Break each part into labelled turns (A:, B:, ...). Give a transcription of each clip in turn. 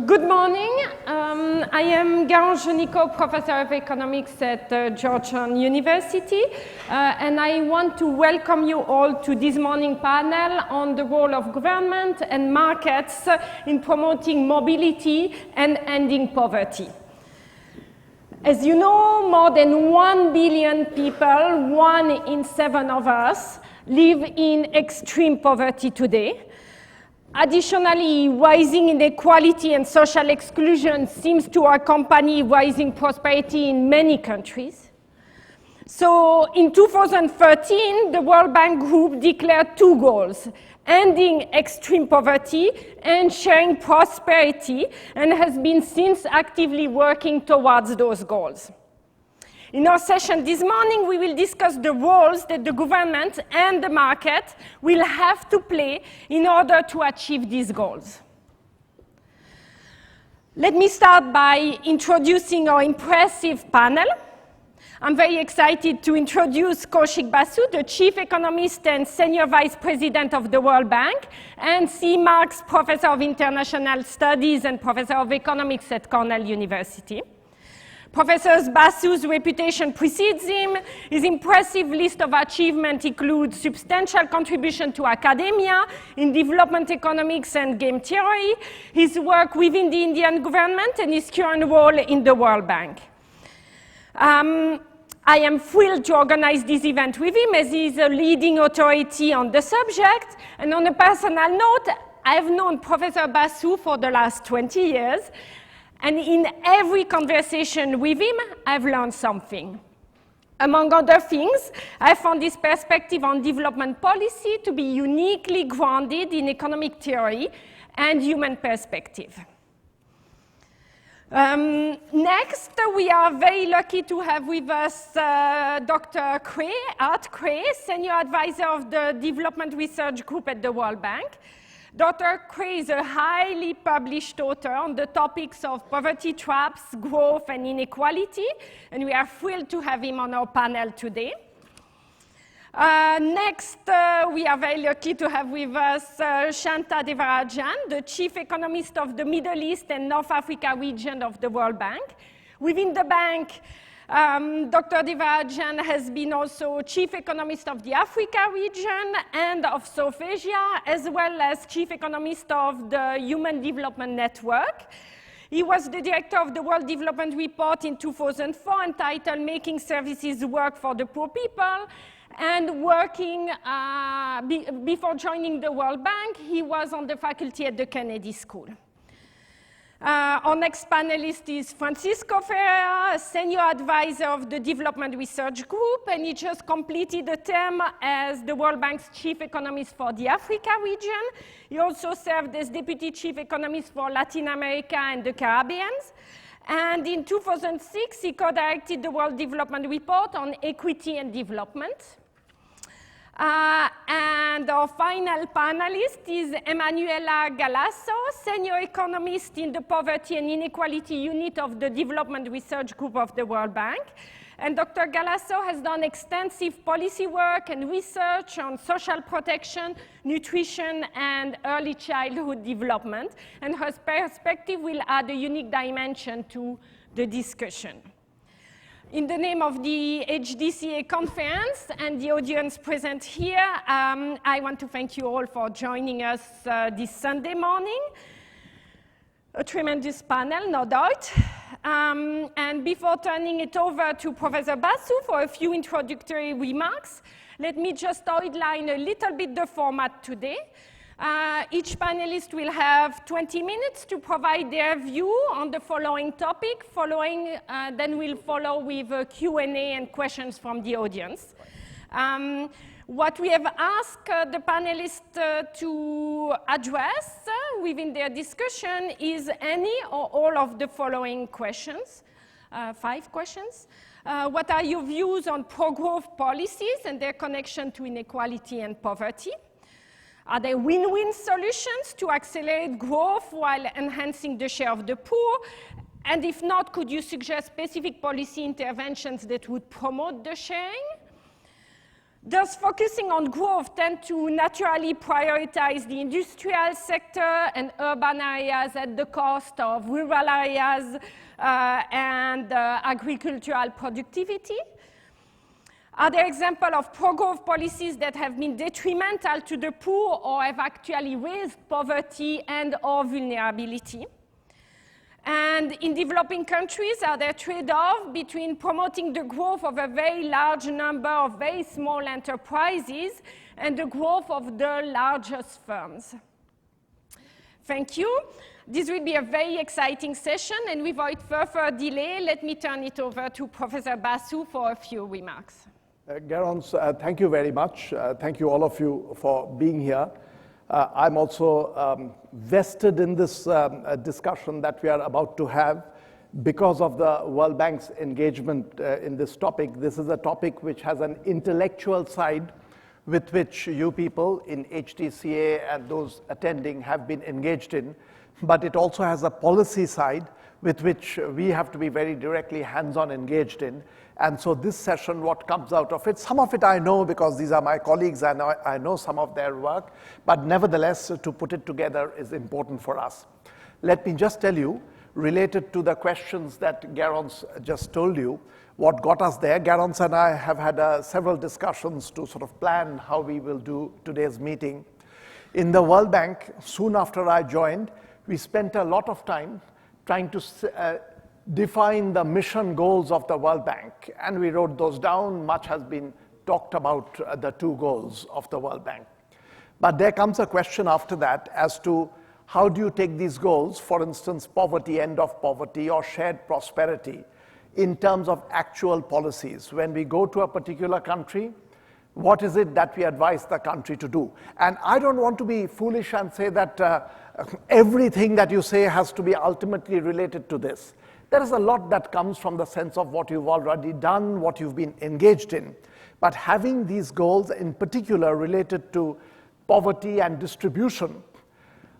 A: Good morning. I am Georgetown, professor of economics at Georgetown University, and I want to welcome you all to this morning panel on the role of government and markets in promoting mobility and ending poverty. As you know, more than 1 billion people, 1 in 7 of us, live in extreme poverty today. Additionally, rising inequality and social exclusion seems to accompany rising prosperity in many countries. So in 2013, the World Bank Group declared 2 goals: ending extreme poverty and sharing prosperity, and has been since actively working towards those goals. In our session this morning, we will discuss the roles that the government and the market will have to play in order to achieve these goals. Let me start by introducing our impressive panel. I'm very excited to introduce Kaushik Basu, the Chief Economist and Senior Vice President of the World Bank, and C. Marks, Professor of International Studies and Professor of Economics at Cornell University. Professor Basu's reputation precedes him. His impressive list of achievements includes substantial contribution to academia in development economics and game theory, his work within the Indian government, and his current role in the World Bank. I am thrilled to organize this event with him, as he is a leading authority on the subject. And on a personal note, I've known Professor Basu for the last 20 years. And in every conversation with him, I've learned something. Among other things, I found his perspective on development policy to be uniquely grounded in economic theory and human perspective. Next, we are very lucky to have with us Dr. Art Cray, Senior Advisor of the Development Research Group at the World Bank. Dr. Cray is a highly published author on the topics of poverty traps, growth, and inequality, and we are thrilled to have him on our panel today. Next, we are very lucky to have with us Devarajan, the Chief Economist of the Middle East and North Africa region of the World Bank. Within the bank, Dr. Devarajan has been also Chief Economist of the Africa region and of South Asia, as well as Chief Economist of the Human Development Network. He was the director of the World Development Report in 2004, entitled Making Services Work for the Poor People. And working, before joining the World Bank, he was on the faculty at the Kennedy School. Our next panelist is Francisco Ferreira, a senior advisor of the Development Research Group, and he just completed a term as the World Bank's chief economist for the Africa region. He also served as deputy chief economist for Latin America and the Caribbean. And in 2006, he co-directed the World Development Report on Equity and Development. And our final panelist is Emanuela Galasso, senior economist in the Poverty and Inequality Unit of the Development Research Group of the World Bank. And Dr. Galasso has done extensive policy work and research on social protection, nutrition, and early childhood development. And her perspective will add a unique dimension to the discussion. In the name of the HDCA conference and the audience present here, I want to thank you all for joining us this Sunday morning. A tremendous panel, no doubt. And before turning it over to Professor Basu for a few introductory remarks, let me just outline a little bit the format today. Each panelist will have 20 minutes to provide their view on the following topic. Then we'll follow with a Q&A and questions from the audience. What we have asked the panelists to address within their discussion is any or all of the following questions, 5 questions. What are your views on pro-growth policies and their connection to inequality and poverty? Are there win-win solutions to accelerate growth while enhancing the share of the poor? And if not, could you suggest specific policy interventions that would promote the sharing? those focusing on growth tend to naturally prioritize the industrial sector and urban areas at the cost of rural areas and agricultural productivity. Are there examples of pro-growth policies that have been detrimental to the poor or have actually raised poverty and or vulnerability? And in developing countries, are there trade-offs between promoting the growth of a very large number of very small enterprises and the growth of the largest firms? Thank you. This will be a very exciting session, and without further delay, let me turn it over to Professor Basu for a few remarks.
B: Garance, thank you very much. Thank you all of you for being here. I'm also vested in this discussion that we are about to have because of the World Bank's engagement in this topic. This is a topic which has an intellectual side with which you people in HTCA and those attending have been engaged in, but it also has a policy side with which we have to be very directly hands-on engaged in. And so this session, what comes out of it, some of it I know because these are my colleagues and I know some of their work, but nevertheless, to put it together is important for us. Let me just tell you, related to the questions that Garance just told you, what got us there. Garance and I have had several discussions to sort of plan how we will do today's meeting. In the World Bank, soon after I joined, we spent a lot of time trying to define the mission goals of the World Bank, and we wrote those down. Much has been talked about the two goals of the World Bank. But there comes a question after that as to how do you take these goals, for instance, poverty, end of poverty, or shared prosperity, in terms of actual policies. When we go to a particular country, what is it that we advise the country to do? And I don't want to be foolish and say that everything that you say has to be ultimately related to this. There is a lot that comes from the sense of what you've already done, what you've been engaged in. But having these goals in particular related to poverty and distribution,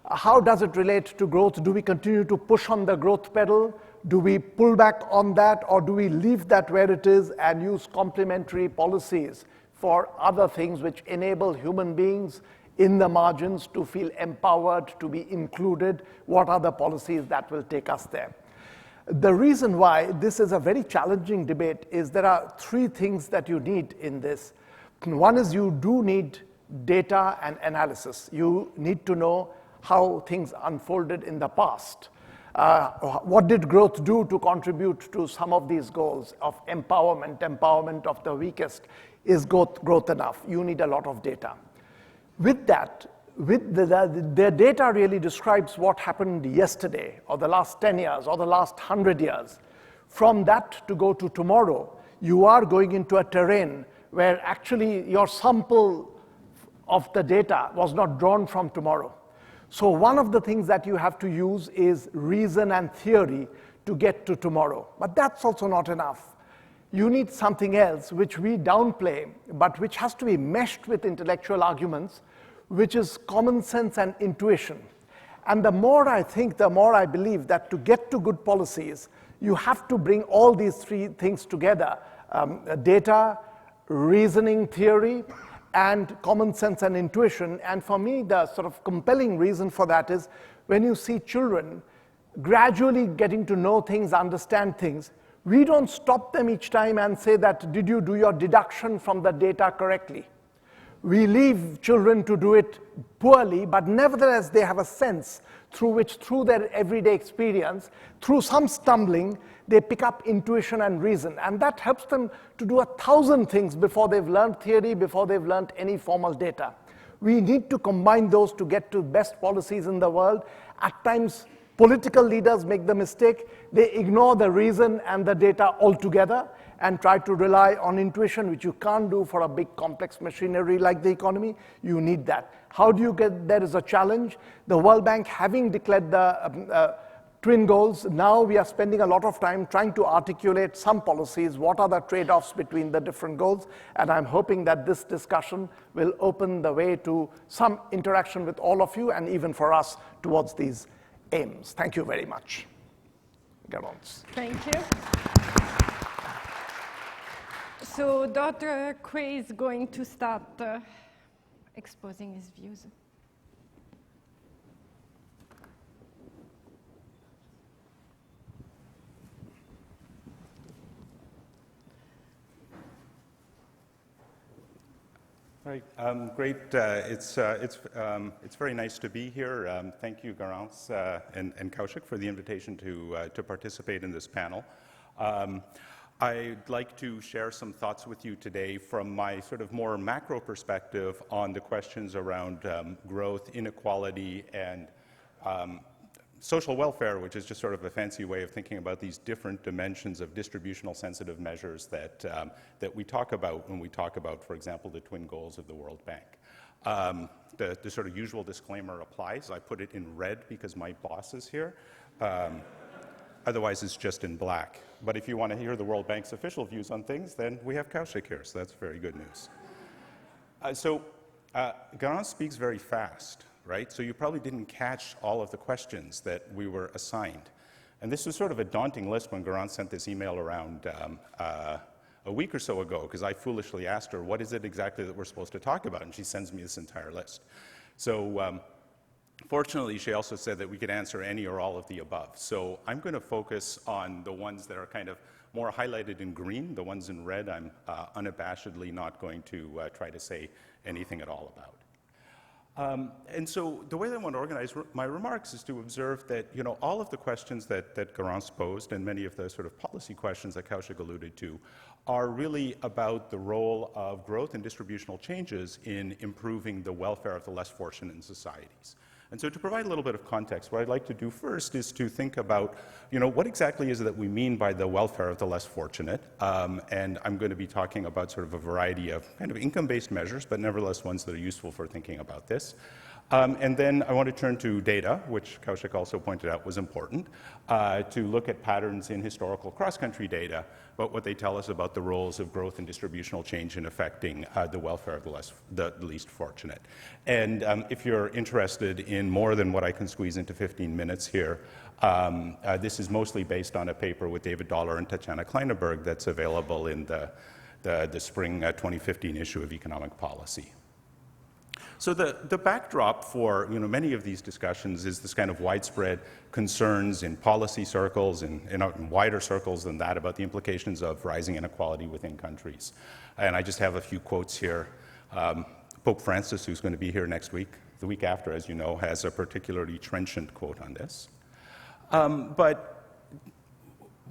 B: how does it relate to growth? Do we continue to push on the growth pedal? Do we pull back on that, or do we leave that where it is and use complementary policies for other things which enable human beings in the margins to feel empowered, to be included? What are the policies that will take us there? The reason why this is a very challenging debate is there are three things that you need in this. One is you do need data and analysis. You need to know how things unfolded in the past. What did growth do to contribute to some of these goals of empowerment of the weakest? Is growth enough? You need a lot of data. With that, the data really describes what happened yesterday, or the last 10 years, or the last 100 years. From that to go to tomorrow, you are going into a terrain where actually your sample of the data was not drawn from tomorrow. So one of the things that you have to use is reason and theory to get to tomorrow. But that's also not enough. You need something else which we downplay, but which has to be meshed with intellectual arguments, which is common sense and intuition. And the more I think, the more I believe that to get to good policies, you have to bring all these three things together: data, reasoning, theory, and common sense and intuition. And for me, the sort of compelling reason for that is when you see children gradually getting to know things, understand things, we don't stop them each time and say that, did you do your deduction from the data correctly? We leave children to do it poorly, but nevertheless they have a sense through which, through their everyday experience, through some stumbling, they pick up intuition and reason. And that helps them to do 1,000 things before they've learned theory, before they've learned any formal data. We need to combine those to get to best policies in the world. At times, political leaders make the mistake. They ignore the reason and the data altogether and try to rely on intuition, which you can't do for a big complex machinery like the economy. You need that. How do you get there is a challenge. The World Bank, having declared the twin goals, now we are spending a lot of time trying to articulate some policies. What are the trade-offs between the different goals? And I'm hoping that this discussion will open the way to some interaction with all of you and even for us towards these aims. Thank you very much. Garance.
A: Thank you. So Dr. Quay is going to start exposing his views.
C: Right, great. It's very nice to be here. Thank you, Garance and Kaushik, for the invitation to participate in this panel. I'd like to share some thoughts with you today from my sort of more macro perspective on the questions around growth, inequality, and social welfare, which is just sort of a fancy way of thinking about these different dimensions of distributional sensitive measures that we talk about when we talk about, for example, the twin goals of the World Bank. The sort of usual disclaimer applies. I put it in red because my boss is here. Otherwise, it's just in black. But if you want to hear the World Bank's official views on things, then we have Kaushik here, so that's very good news. Garance speaks very fast, right? So you probably didn't catch all of the questions that we were assigned. And this was sort of a daunting list when Garance sent this email around a week or so ago, because I foolishly asked her, what is it exactly that we're supposed to talk about? And she sends me this entire list. So fortunately, she also said that we could answer any or all of the above. So I'm going to focus on the ones that are kind of more highlighted in green. The ones in red, I'm unabashedly not going to try to say anything at all about. And so the way that I want to organize my remarks is to observe that, you know, all of the questions that Garance posed and many of the sort of policy questions that Kaushik alluded to are really about the role of growth and distributional changes in improving the welfare of the less fortunate in societies. And so to provide a little bit of context, what I'd like to do first is to think about, you know, what exactly is it that we mean by the welfare of the less fortunate? And I'm going to be talking about sort of a variety of kind of income-based measures, but nevertheless ones that are useful for thinking about this. And then I want to turn to data, which Kaushik also pointed out was important, to look at patterns in historical cross-country data, but what they tell us about the roles of growth and distributional change in affecting the welfare of the least fortunate. And if you're interested in more than what I can squeeze into 15 minutes here, this is mostly based on a paper with David Dollar and Tatjana Kleineberg that's available in the spring 2015 issue of Economic Policy. So the backdrop for, you know, many of these discussions is this kind of widespread concerns in policy circles and in wider circles than that about the implications of rising inequality within countries. And I just have a few quotes here. Pope Francis, who's going to be here next week, the week after, as you know, has a particularly trenchant quote on this. But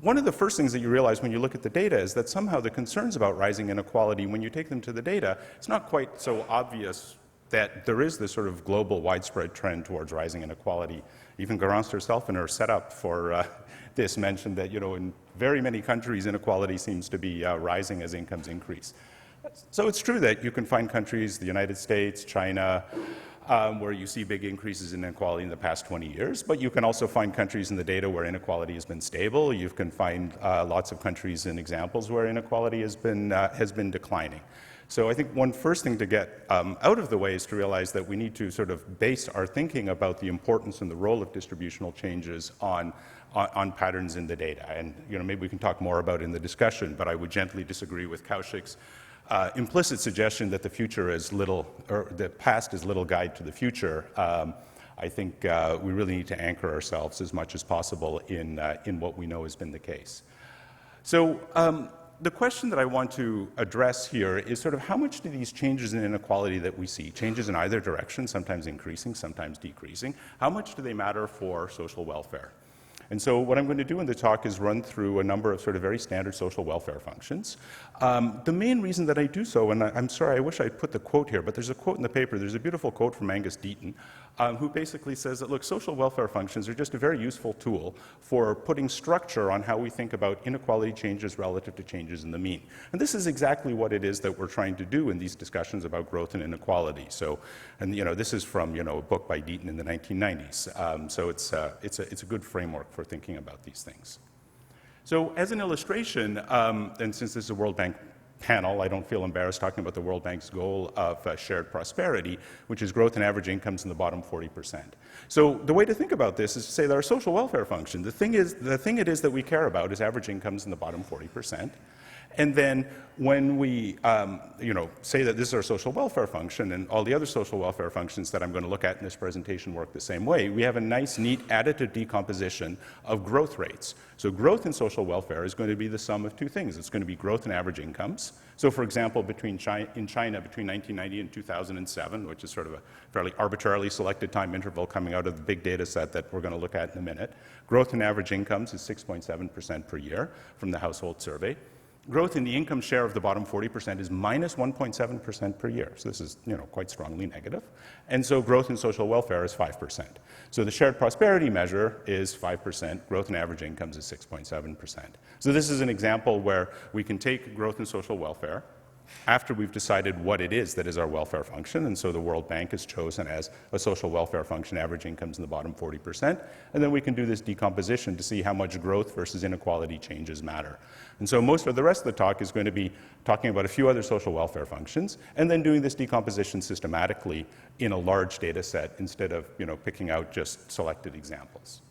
C: one of the first things that you realize when you look at the data is that somehow the concerns about rising inequality, when you take them to the data, it's not quite so obvious that there is this sort of global widespread trend towards rising inequality. Even Garance herself in her setup for this mentioned that, you know, in very many countries, inequality seems to be rising as incomes increase. So it's true that you can find countries, the United States, China, where you see big increases in inequality in the past 20 years, but you can also find countries in the data where inequality has been stable. You can find lots of countries and examples where inequality has been declining. So I think one first thing to get out of the way is to realize that we need to sort of base our thinking about the importance and the role of distributional changes on patterns in the data. And, you know, maybe we can talk more about it in the discussion, but I would gently disagree with Kaushik's implicit suggestion that the future is little, or the past is little guide to the future. I think we really need to anchor ourselves as much as possible in what we know has been the case. So the question that I want to address here is sort of how much do these changes in inequality that we see, changes in either direction, sometimes increasing, sometimes decreasing, how much do they matter for social welfare? And so what I'm going to do in the talk is run through a number of sort of very standard social welfare functions. The main reason that I do so, and I'm sorry, I wish I'd put the quote here, but there's a quote in the paper, there's a beautiful quote from Angus Deaton, who basically says that, look, social welfare functions are just a very useful tool for putting structure on how we think about inequality changes relative to changes in the mean. And this is exactly what it is that we're trying to do in these discussions about growth and inequality. So, and you know, this is from, you know, a book by Deaton in the 1990s. So it's a good framework for thinking about these things. So as an illustration, and since this is a World Bank panel, I don't feel embarrassed talking about the World Bank's goal of shared prosperity, which is growth in average incomes in the bottom 40%. So the way to think about this is to say that our social welfare function, the thing it is that we care about is average incomes in the bottom 40%. And then when we say that this is our social welfare function, and all the other social welfare functions that I'm going to look at in this presentation work the same way, we have a nice, neat additive decomposition of growth rates. So growth in social welfare is going to be the sum of two things. It's going to be growth in average incomes. So for example, in China between 1990 and 2007, which is sort of a fairly arbitrarily selected time interval coming out of the big data set that we're going to look at in a minute, growth in average incomes is 6.7% per year from the household survey. Growth in the income share of the bottom 40% is minus 1.7% per year. So this is, quite strongly negative. And so growth in social welfare is 5%. So the shared prosperity measure is 5%. Growth in average incomes is 6.7%. So this is an example where we can take growth in social welfare after we've decided what it is that is our welfare function, and so the World Bank has chosen as a social welfare function average incomes in the bottom 40%, and then we can do this decomposition to see how much growth versus inequality changes matter. And so most of the rest of the talk is going to be talking about a few other social welfare functions, and then doing this decomposition systematically in a large data set instead of picking out just selected examples.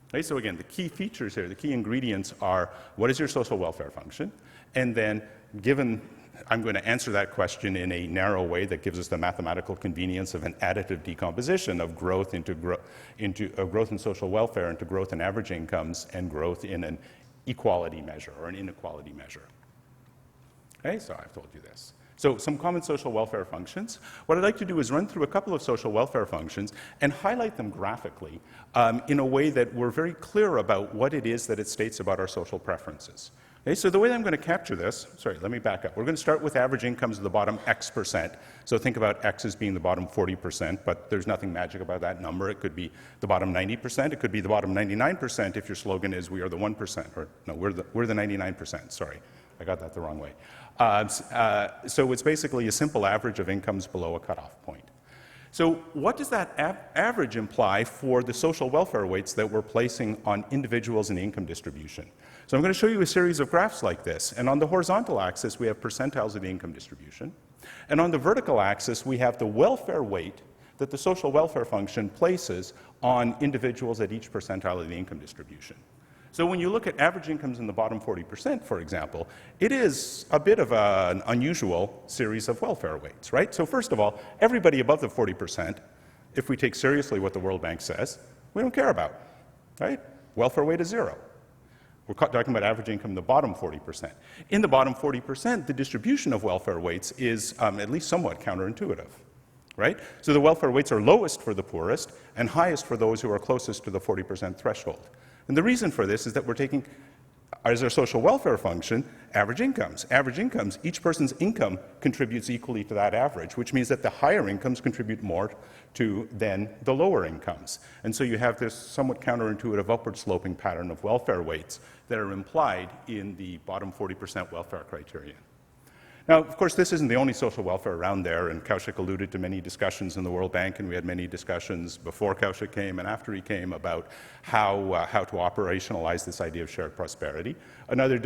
C: Okay, so again, the key features here, the key ingredients are what is your social welfare function, and then given I'm going to answer that question in a narrow way that gives us the mathematical convenience of an additive decomposition of growth into growth in social welfare into growth in average incomes and growth in an equality measure or an inequality measure. Okay, so I've told you this. So some common social welfare functions. What I'd like to do is run through a couple of social welfare functions and highlight them graphically in a way that we're very clear about what it is that it states about our social preferences. Okay, so the way that I'm going to capture this, let me back up. We're going to start with average incomes of the bottom X%. So think about X as being the bottom 40%, but there's nothing magic about that number. It could be the bottom 90%. It could be the bottom 99% if your slogan is we are the 1%, or no, we're the 99%. Sorry, I got that the wrong way. So it's basically a simple average of incomes below a cutoff point. So what does that average imply for the social welfare weights that we're placing on individuals in the income distribution? So I'm going to show you a series of graphs like this. And on the horizontal axis, we have percentiles of the income distribution. And on the vertical axis, we have the welfare weight that the social welfare function places on individuals at each percentile of the income distribution. So when you look at average incomes in the bottom 40%, for example, it is a bit of an unusual series of welfare weights, right? So first of all, everybody above the 40%, if we take seriously what the World Bank says, we don't care about, right? Welfare weight is 0. We're talking about average income in the bottom 40%. In the bottom 40%, the distribution of welfare weights is at least somewhat counterintuitive, right? So the welfare weights are lowest for the poorest and highest for those who are closest to the 40% threshold. And the reason for this is that we're taking, as our social welfare function, average incomes. Average incomes, each person's income contributes equally to that average, which means that the higher incomes contribute more to than the lower incomes. And so you have this somewhat counterintuitive upward sloping pattern of welfare weights that are implied in the bottom 40% welfare criterion. Now, of course, this isn't the only social welfare around there, and Kaushik alluded to many discussions in the World Bank, and we had many discussions before Kaushik came and after he came about how to operationalize this idea of shared prosperity. Another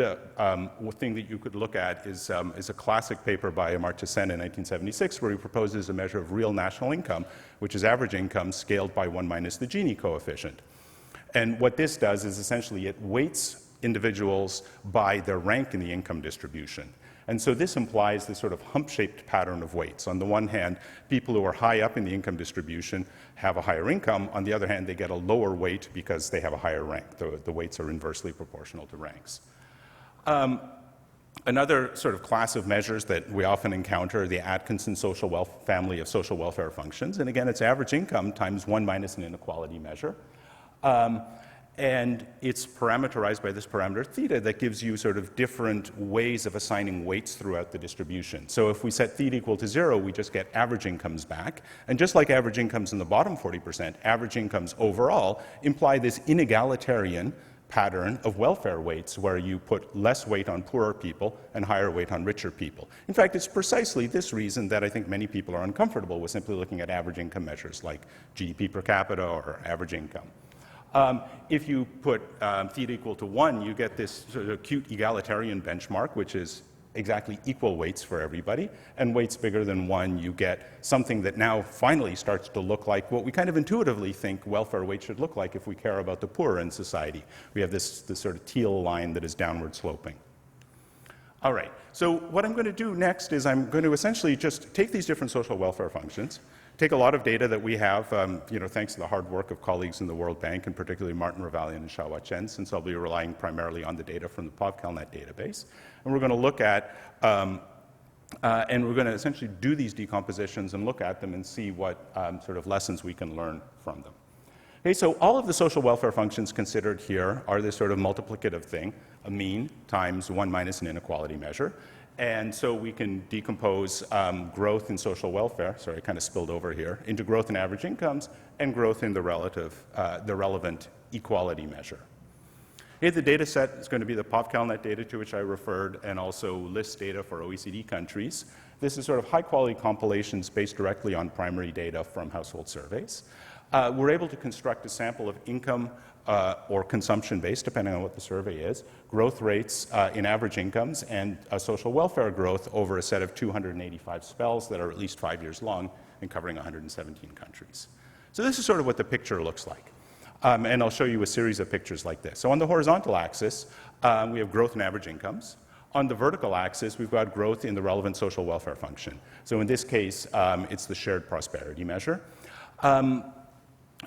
C: thing that you could look at is a classic paper by Amartya Sen in 1976, where he proposes a measure of real national income, which is average income scaled by 1 minus the Gini coefficient. And what this does is essentially it weights individuals by their rank in the income distribution. And so this implies this sort of hump-shaped pattern of weights. On the one hand, people who are high up in the income distribution have a higher income. On the other hand, they get a lower weight because they have a higher rank. The weights are inversely proportional to ranks. Another sort of class of measures that we often encounter are the Atkinson family of social welfare functions. And again, it's average income times 1 minus an inequality measure. And it's parameterized by this parameter theta that gives you sort of different ways of assigning weights throughout the distribution. So if we set theta equal to 0, we just get average incomes back. And just like average incomes in the bottom 40%, average incomes overall imply this inegalitarian pattern of welfare weights where you put less weight on poorer people and higher weight on richer people. In fact, it's precisely this reason that I think many people are uncomfortable with simply looking at average income measures like GDP per capita or average income. If you put theta equal to 1, you get this sort of cute egalitarian benchmark, which is exactly equal weights for everybody. And weights bigger than 1, you get something that now finally starts to look like what we kind of intuitively think welfare weight should look like if we care about the poor in society. We have this sort of teal line that is downward sloping. All right, so what I'm going to do next is I'm going to essentially just take these different social welfare functions, take a lot of data that we have, thanks to the hard work of colleagues in the World Bank, and particularly Martin Ravalian and Xiaohua Chen, since I'll be relying primarily on the data from the PovCalNet database. And we're going to look at, and we're going to essentially do these decompositions and look at them and see what sort of lessons we can learn from them. Okay, so all of the social welfare functions considered here are this sort of multiplicative thing, a mean times 1 minus an inequality measure. And so we can decompose growth in social welfare, sorry, I kind of spilled over here, into growth in average incomes and growth in the relevant equality measure. Okay, the data set is going to be the PovCalNet data to which I referred, and also list data for OECD countries. This is sort of high-quality compilations based directly on primary data from household surveys. We're able to construct a sample of income or consumption-based, depending on what the survey is, growth rates in average incomes, and social welfare growth over a set of 285 spells that are at least 5 years long and covering 117 countries. So this is sort of what the picture looks like. And I'll show you a series of pictures like this. So on the horizontal axis, we have growth in average incomes. On the vertical axis, we've got growth in the relevant social welfare function. So in this case, it's the shared prosperity measure.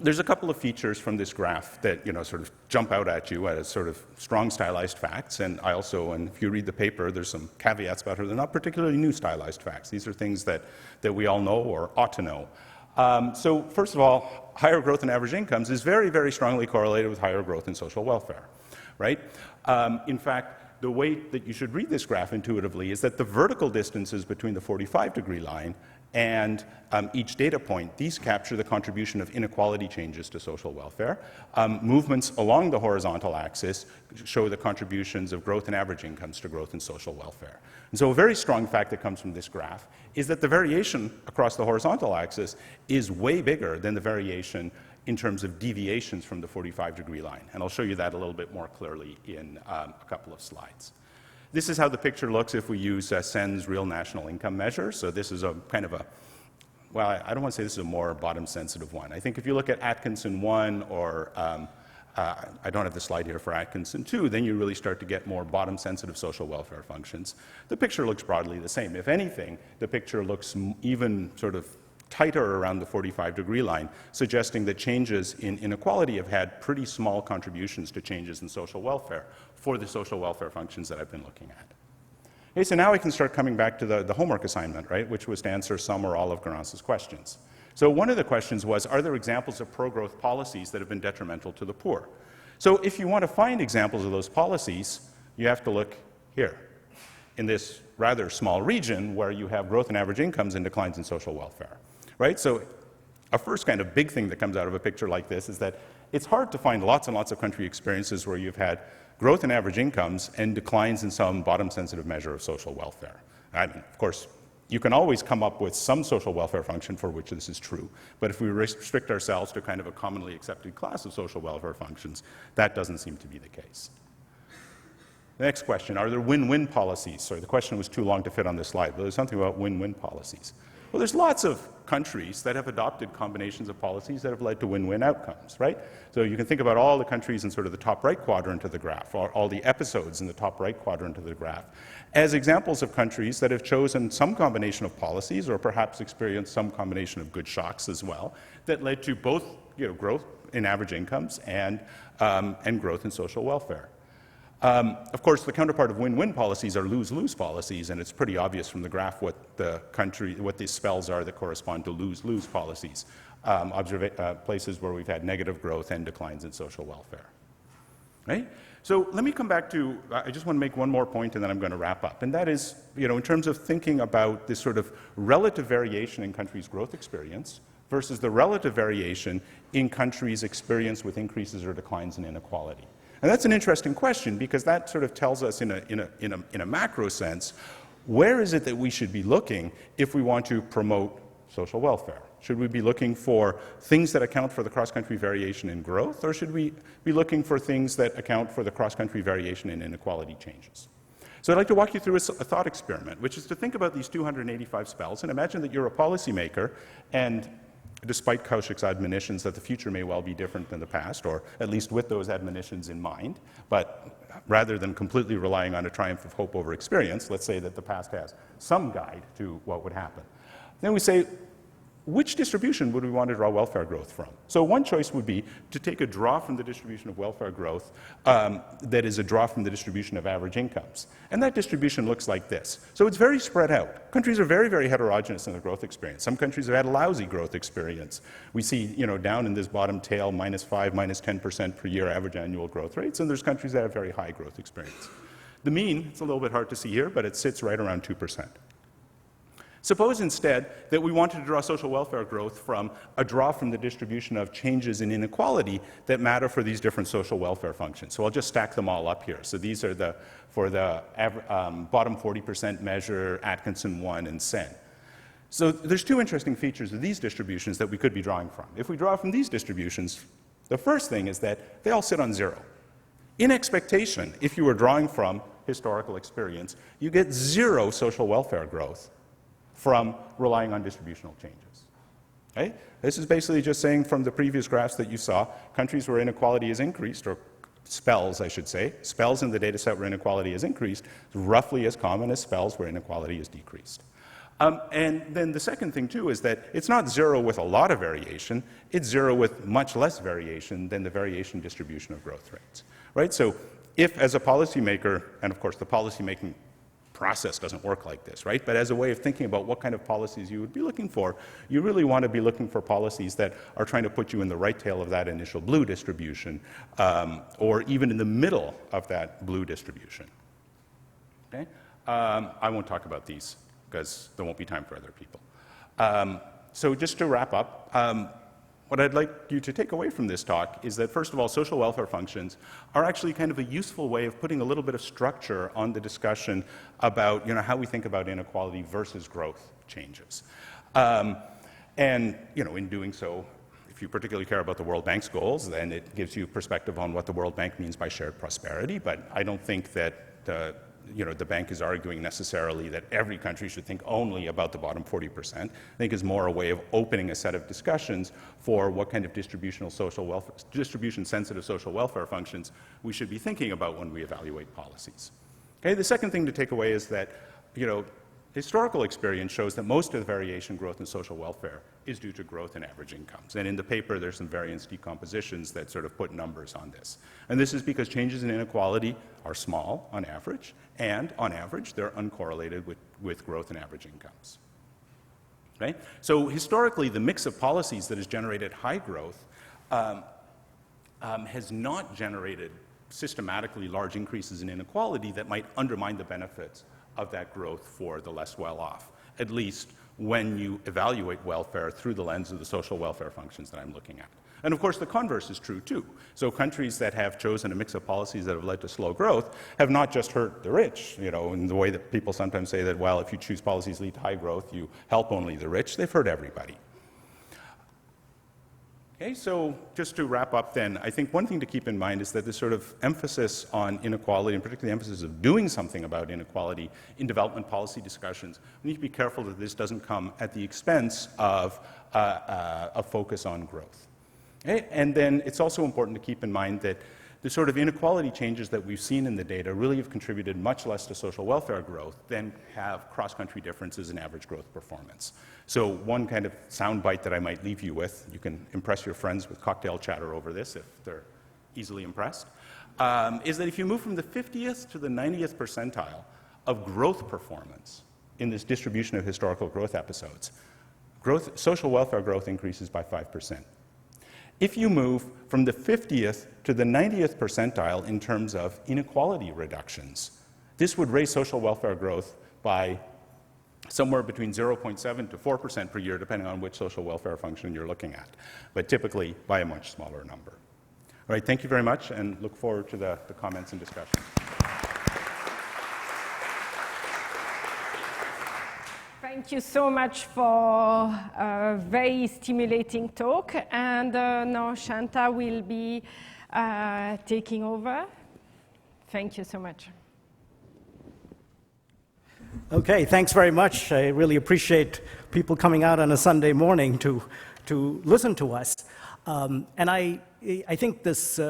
C: There's a couple of features from this graph that sort of jump out at you as sort of strong stylized facts, and I also, and if you read the paper, there's some caveats about it. They're not particularly new stylized facts. These are things that we all know or ought to know. So first of all, higher growth in average incomes is very, very strongly correlated with higher growth in social welfare, right? In fact, the way that you should read this graph intuitively is that the vertical distances between the 45-degree line and each data point, these capture the contribution of inequality changes to social welfare. Movements along the horizontal axis show the contributions of growth in average incomes to growth in social welfare. And so a very strong fact that comes from this graph is that the variation across the horizontal axis is way bigger than the variation in terms of deviations from the 45-degree line. And I'll show you that a little bit more clearly in a couple of slides. This is how the picture looks if we use Sen's real national income measure. So this is a kind of a, well, I don't want to say this is a more bottom-sensitive one. I think if you look at Atkinson 1 or I don't have the slide here for Atkinson 2, then you really start to get more bottom-sensitive social welfare functions. The picture looks broadly the same. If anything, the picture looks even sort of tighter around the 45-degree line, suggesting that changes in inequality have had pretty small contributions to changes in social welfare for the social welfare functions that I've been looking at. Okay, so now I can start coming back to the homework assignment, right, which was to answer some or all of Garance's questions. So one of the questions was, are there examples of pro-growth policies that have been detrimental to the poor? So if you want to find examples of those policies, you have to look here, in this rather small region where you have growth in average incomes and declines in social welfare. Right? So a first kind of big thing that comes out of a picture like this is that it's hard to find lots and lots of country experiences where you've had growth in average incomes and declines in some bottom-sensitive measure of social welfare. I mean, of course, you can always come up with some social welfare function for which this is true, but if we restrict ourselves to kind of a commonly accepted class of social welfare functions, that doesn't seem to be the case. The next question, are there win-win policies? Sorry, the question was too long to fit on this slide, but there's something about win-win policies. Well, there's lots of countries that have adopted combinations of policies that have led to win-win outcomes, right? So you can think about all the countries in sort of the top right quadrant of the graph, or all the episodes in the top right quadrant of the graph, as examples of countries that have chosen some combination of policies, or perhaps experienced some combination of good shocks as well, that led to both growth in average incomes and growth in social welfare. Of course, the counterpart of win-win policies are lose-lose policies, and it's pretty obvious from the graph what these spells are that correspond to lose-lose policies, places where we've had negative growth and declines in social welfare. Right? So let me come back to, I just want to make one more point and then I'm going to wrap up, and that is, in terms of thinking about this sort of relative variation in countries' growth experience versus the relative variation in countries' experience with increases or declines in inequality. And that's an interesting question because that sort of tells us in a macro sense, where is it that we should be looking if we want to promote social welfare? Should we be looking for things that account for the cross-country variation in growth, or should we be looking for things that account for the cross-country variation in inequality changes? So I'd like to walk you through a thought experiment, which is to think about these 285 spells and imagine that you're a policymaker and despite Kaushik's admonitions that the future may well be different than the past, or at least with those admonitions in mind. But rather than completely relying on a triumph of hope over experience, let's say that the past has some guide to what would happen. Then we say, which distribution would we want to draw welfare growth from? So one choice would be to take a draw from the distribution of welfare growth that is a draw from the distribution of average incomes. And that distribution looks like this. So it's very spread out. Countries are very, very heterogeneous in their growth experience. Some countries have had a lousy growth experience. We see, down in this bottom tail, -5, -10% per year average annual growth rates, and there's countries that have very high growth experience. The mean, it's a little bit hard to see here, but it sits right around 2%. Suppose instead that we wanted to draw social welfare growth from a draw from the distribution of changes in inequality that matter for these different social welfare functions. So I'll just stack them all up here. So these are for the bottom 40% measure, Atkinson 1, and Sen. So there's two interesting features of these distributions that we could be drawing from. If we draw from these distributions, the first thing is that they all sit on 0. In expectation, if you were drawing from historical experience, you get 0 social welfare growth from relying on distributional changes. Okay? This is basically just saying from the previous graphs that you saw, countries where inequality has increased, or spells, I should say, spells in the data set where inequality has increased, is roughly as common as spells where inequality has decreased. And then the second thing, too, is that it's not 0 with a lot of variation, it's 0 with much less variation than the variation distribution of growth rates. Right? So if, as a policymaker, and of course the policymaking process doesn't work like this, right? But as a way of thinking about what kind of policies you would be looking for, you really want to be looking for policies that are trying to put you in the right tail of that initial blue distribution, or even in the middle of that blue distribution. Okay? I won't talk about these because there won't be time for other people. So just to wrap up, what I'd like you to take away from this talk is that, first of all, social welfare functions are actually kind of a useful way of putting a little bit of structure on the discussion about how we think about inequality versus growth changes. And in doing so, if you particularly care about the World Bank's goals, then it gives you perspective on what the World Bank means by shared prosperity. But I don't think that the bank is arguing necessarily that every country should think only about the bottom 40%. I think it's more a way of opening a set of discussions for what kind of distribution-sensitive social welfare functions we should be thinking about when we evaluate policies. Okay, the second thing to take away is that, historical experience shows that most of the variation growth in social welfare is due to growth in average incomes. And in the paper, there's some variance decompositions that sort of put numbers on this. And this is because changes in inequality are small on average, and on average, they're uncorrelated with growth in average incomes. Okay? So historically, the mix of policies that has generated high growth has not generated systematically large increases in inequality that might undermine the benefits of that growth for the less well-off, at least when you evaluate welfare through the lens of the social welfare functions that I'm looking at. And of course, the converse is true too. So countries that have chosen a mix of policies that have led to slow growth have not just hurt the rich, in the way that people sometimes say that, well, if you choose policies that lead to high growth, you help only the rich. They've hurt everybody. Okay, so just to wrap up then, I think one thing to keep in mind is that this sort of emphasis on inequality, and particularly the emphasis of doing something about inequality in development policy discussions, we need to be careful that this doesn't come at the expense of a focus on growth. Okay? And then it's also important to keep in mind that the sort of inequality changes that we've seen in the data really have contributed much less to social welfare growth than have cross-country differences in average growth performance. So one kind of soundbite that I might leave you with, you can impress your friends with cocktail chatter over this if they're easily impressed, is that if you move from the 50th to the 90th percentile of growth performance in this distribution of historical growth episodes, social welfare growth increases by 5%. If you move from the 50th to the 90th percentile in terms of inequality reductions, this would raise social welfare growth by somewhere between 0.7 to 4% per year, depending on which social welfare function you're looking at, but typically by a much smaller number. All right, thank you very much, and look forward to the comments and discussions.
A: Thank you so much for a very stimulating talk. And now Shanta will be taking over. Thank you so much.
D: Okay, thanks very much. I really appreciate people coming out on a Sunday morning to to listen to us. And I think this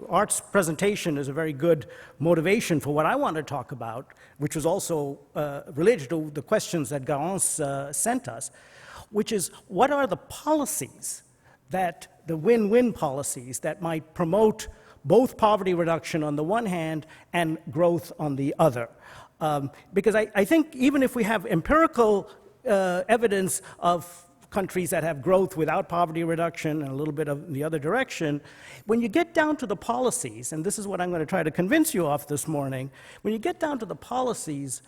D: Art's presentation is a very good motivation for what I want to talk about, which was also related to the questions that Garance sent us, which is what are the policies the win-win policies that might promote both poverty reduction on the one hand and growth on the other. Because I think even if we have empirical evidence of countries that have growth without poverty reduction and a little bit of the other direction, when you get down to the policies, and this is what I'm going to try to convince you of this morning, when you get down to the policies,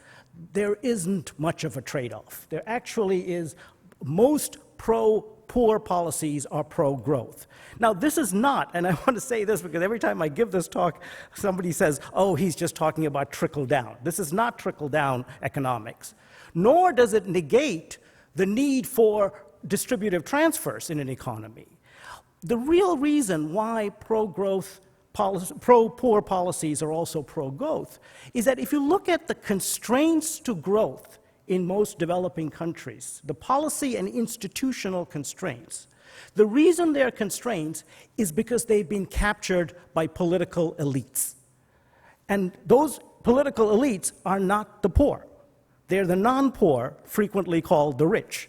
D: there isn't much of a trade-off. There actually is, most pro-poor policies are pro-growth. Now, this is not, and I want to say this because every time I give this talk, somebody says, oh, he's just talking about trickle-down. This is not trickle-down economics, nor does it negate the need for distributive transfers in an economy. The real reason why pro-poor policies are also pro-growth is that if you look at the constraints to growth in most developing countries, the policy and institutional constraints, the reason they're constraints is because they've been captured by political elites. And those political elites are not the poor. They're the non-poor, frequently called the rich.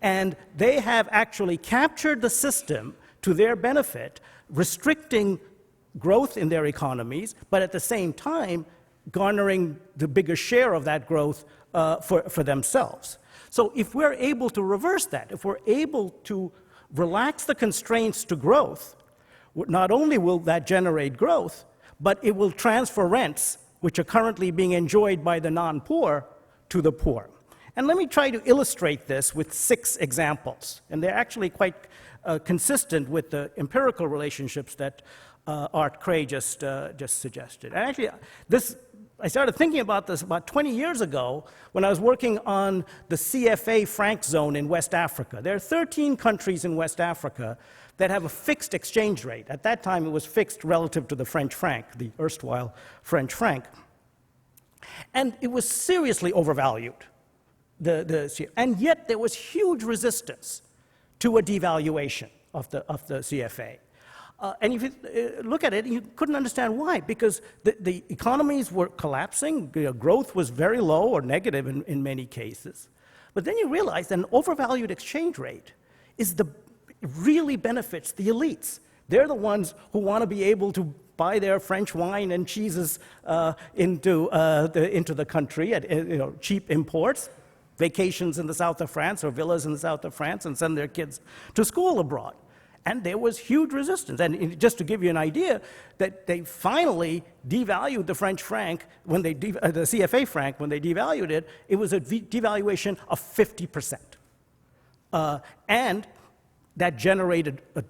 D: And they have actually captured the system to their benefit, restricting growth in their economies, but at the same time, garnering the bigger share of that growth for themselves. So if we're able to reverse that, if we're able to relax the constraints to growth, not only will that generate growth, but it will transfer rents, which are currently being enjoyed by the non-poor, to the poor. And let me try to illustrate this with 6 examples. And they're actually quite consistent with the empirical relationships that Art Cray just suggested. And actually, I started thinking about this about 20 years ago when I was working on the CFA franc zone in West Africa. There are 13 countries in West Africa that have a fixed exchange rate. At that time, it was fixed relative to the French franc, the erstwhile French franc. And it was seriously overvalued. And yet there was huge resistance to a devaluation of the CFA. And if you look at it, you couldn't understand why, because the economies were collapsing, growth was very low or negative in many cases. But then you realize that an overvalued exchange rate really benefits the elites. They're the ones who want to be able to buy their French wine and cheeses into the country at cheap imports, vacations in the south of France or villas in the south of France, and send their kids to school abroad. And there was huge resistance. And just to give you an idea, that they finally devalued the French franc, the CFA franc, when they devalued it, it was a devaluation of 50%. And that generated a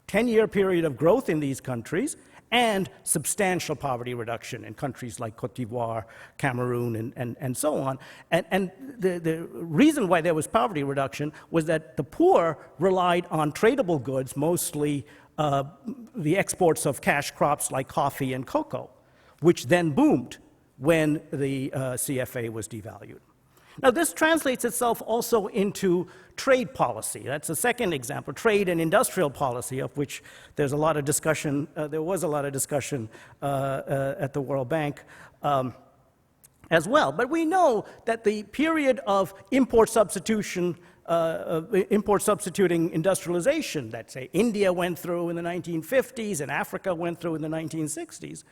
D: 10-year period of growth in these countries and substantial poverty reduction in countries like Cote d'Ivoire, Cameroon, and so on. And the reason why there was poverty reduction was that the poor relied on tradable goods, mostly the exports of cash crops like coffee and cocoa, which then boomed when the CFA was devalued. Now, this translates itself also into trade policy. That's the second example, trade and industrial policy, of which there's a lot of discussion. There was a lot of discussion at the World Bank as well. But we know that the period of import substituting industrialization that, say, India went through in the 1950s and Africa went through in the 1960s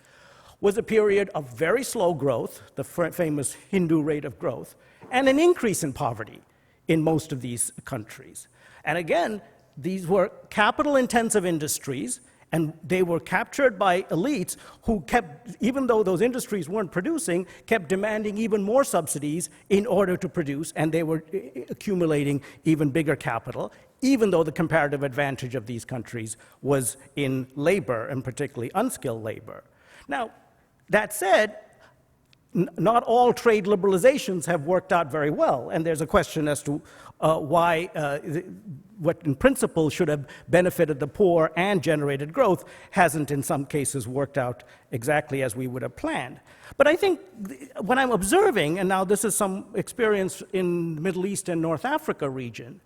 D: was a period of very slow growth, the famous Hindu rate of growth, and an increase in poverty in most of these countries. And again, these were capital-intensive industries, and they were captured by elites who kept, even though those industries weren't producing, kept demanding even more subsidies in order to produce, and they were accumulating even bigger capital, even though the comparative advantage of these countries was in labor, and particularly unskilled labor. Now, that said, not all trade liberalizations have worked out very well, and there's a question as to why what in principle should have benefited the poor and generated growth hasn't in some cases worked out exactly as we would have planned. But I think when I'm observing, and now this is some experience in the Middle East and North Africa region,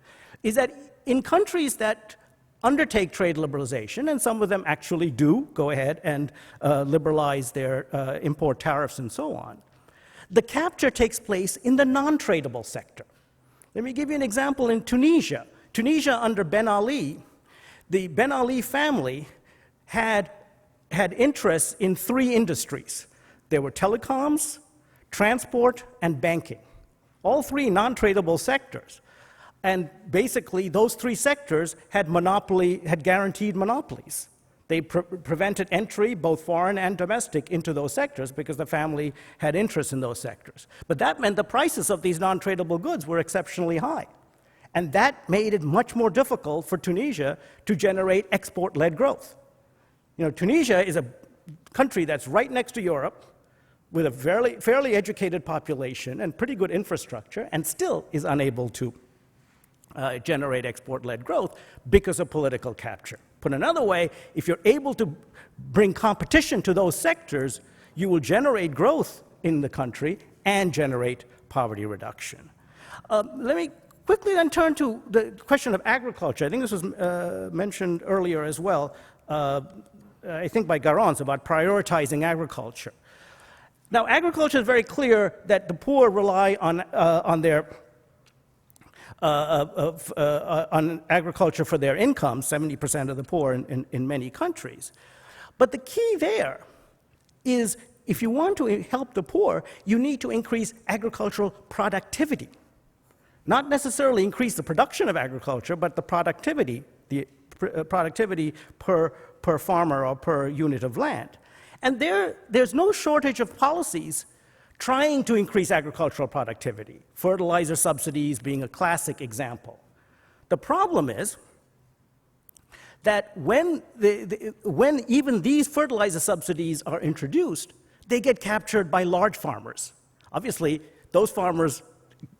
D: is that in countries that undertake trade liberalization, and some of them actually do go ahead and liberalize their import tariffs and so on, the capture takes place in the non-tradable sector. Let me give you an example in Tunisia. Tunisia under Ben Ali, the Ben Ali family had interests in 3 industries. There were telecoms, transport, and banking. All 3 non-tradable sectors. And basically, those 3 sectors had guaranteed monopolies. They prevented entry, both foreign and domestic, into those sectors because the family had interest in those sectors. But that meant the prices of these non-tradable goods were exceptionally high. And that made it much more difficult for Tunisia to generate export-led growth. You know, Tunisia is a country that's right next to Europe, with a fairly educated population and pretty good infrastructure, and still is unable to generate export-led growth because of political capture. Put another way, if you're able to bring competition to those sectors, you will generate growth in the country and generate poverty reduction. Let me quickly then turn to the question of agriculture. I think this was mentioned earlier as well, I think by Garance, about prioritizing agriculture. Now, agriculture is very clear that the poor rely on agriculture for their income, 70% of the poor in many countries. But the key there is, if you want to help the poor, you need to increase agricultural productivity. Not necessarily increase the production of agriculture, but the productivity per farmer or per unit of land. And there's no shortage of policies trying to increase agricultural productivity, fertilizer subsidies being a classic example. The problem is that when even these fertilizer subsidies are introduced, they get captured by large farmers. Obviously, those farmers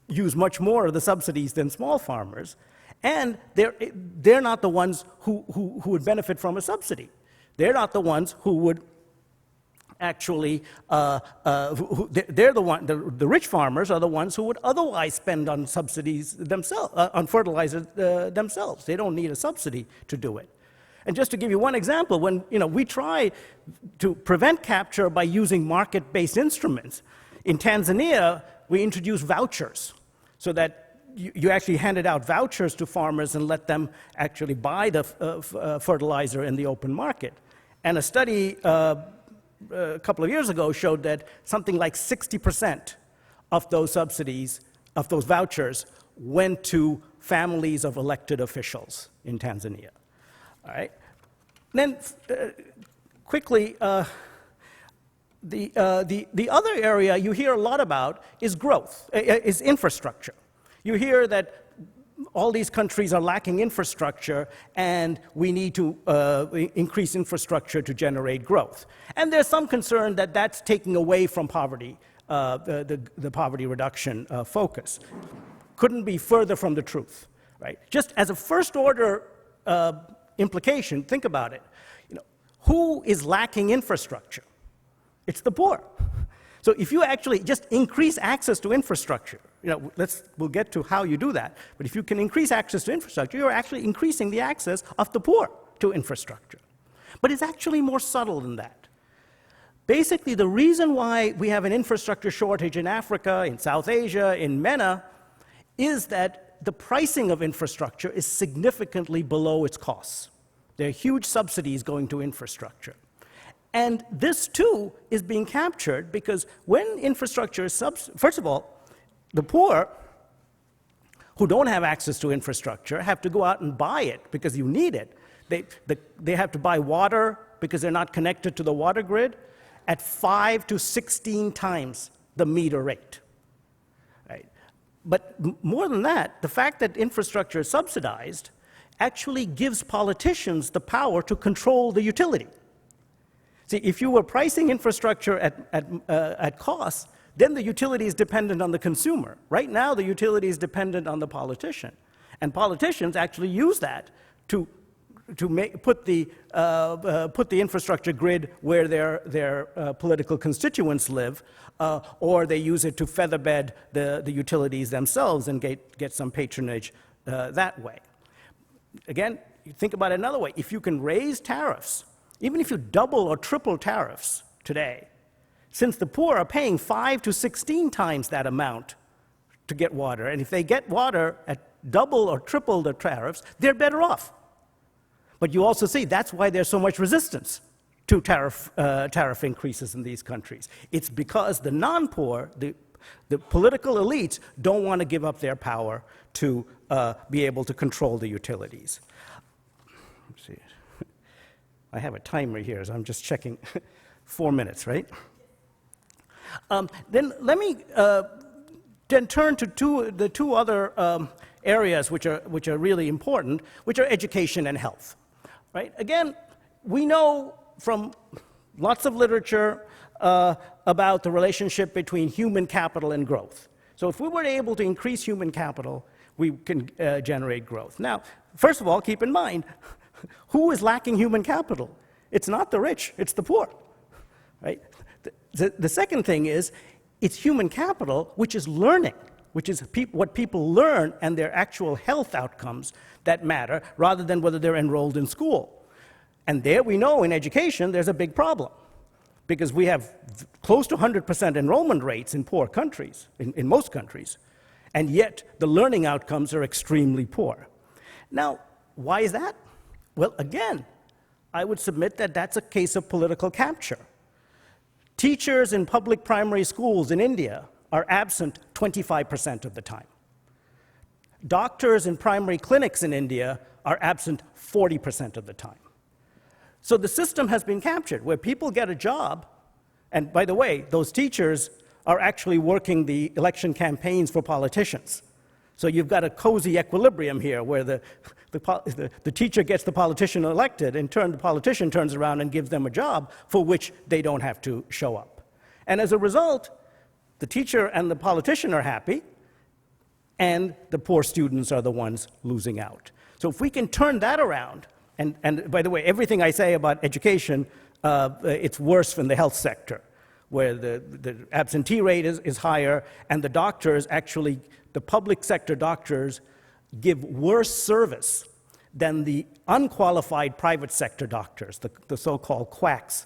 D: use much more of the subsidies than small farmers, and they're not the ones who would benefit from a subsidy. They're not the ones who would actually, the rich farmers are the ones who would otherwise spend on subsidies themselves, on fertilizer themselves. They don't need a subsidy to do it. And just to give you one example, when we try to prevent capture by using market-based instruments, in Tanzania, we introduced vouchers so that you actually handed out vouchers to farmers and let them actually buy the fertilizer in the open market. And a study a couple of years ago showed that something like 60% of those subsidies, of those vouchers, went to families of elected officials in Tanzania. All right. Then, quickly, the other area you hear a lot about is growth, is infrastructure. You hear that all these countries are lacking infrastructure, and we need to increase infrastructure to generate growth. And there's some concern that that's taking away from poverty, the poverty reduction focus. Couldn't be further from the truth, right? Just as a first-order implication, think about it. Who is lacking infrastructure? It's the poor. So if you actually just increase access to infrastructure, we'll get to how you do that, but if you can increase access to infrastructure, you're actually increasing the access of the poor to infrastructure. But it's actually more subtle than that. Basically, the reason why we have an infrastructure shortage in Africa, in South Asia, in MENA, is that the pricing of infrastructure is significantly below its costs. There are huge subsidies going to infrastructure. And this, too, is being captured because when infrastructure is first of all, the poor who don't have access to infrastructure have to go out and buy it because you need it. They have to buy water because they're not connected to the water grid at 5 to 16 times the meter rate. Right? But more than that, the fact that infrastructure is subsidized actually gives politicians the power to control the utility. See, if you were pricing infrastructure at cost, then the utility is dependent on the consumer. Right now, the utility is dependent on the politician. And politicians actually use that to put the infrastructure grid where their political constituents live, or they use it to featherbed the utilities themselves and get some patronage that way. Again, you think about it another way. If you can raise tariffs, even if you double or triple tariffs today, since the poor are paying 5 to 16 times that amount to get water, and if they get water at double or triple the tariffs, they're better off. But you also see that's why there's so much resistance to tariff increases in these countries. It's because the non-poor, the political elites, don't want to give up their power to be able to control the utilities. Let's see. I have a timer here, so I'm just checking. 4 minutes, right? Then let me then turn to the two other areas which are really important, which are education and health. Right? Again, we know from lots of literature about the relationship between human capital and growth. So if we were able to increase human capital, we can generate growth. Now, first of all, keep in mind, who is lacking human capital? It's not the rich, it's the poor. Right? The second thing is, it's human capital, which is learning, which is what people learn and their actual health outcomes that matter, rather than whether they're enrolled in school. And there we know in education there's a big problem, because we have close to 100% enrollment rates in poor countries, in most countries, and yet the learning outcomes are extremely poor. Now, why is that? Well, again, I would submit that that's a case of political capture. Teachers in public primary schools in India are absent 25% of the time. Doctors in primary clinics in India are absent 40% of the time. So the system has been captured, where people get a job, and by the way, those teachers are actually working the election campaigns for politicians. So you've got a cozy equilibrium here, where the teacher gets the politician elected, in turn the politician turns around and gives them a job for which they don't have to show up. And as a result, the teacher and the politician are happy, and the poor students are the ones losing out. So if we can turn that around, and by the way, everything I say about education, it's worse than the health sector, where the absentee rate is higher, and the doctors actually, the public sector doctors give worse service than the unqualified private sector doctors, the so-called quacks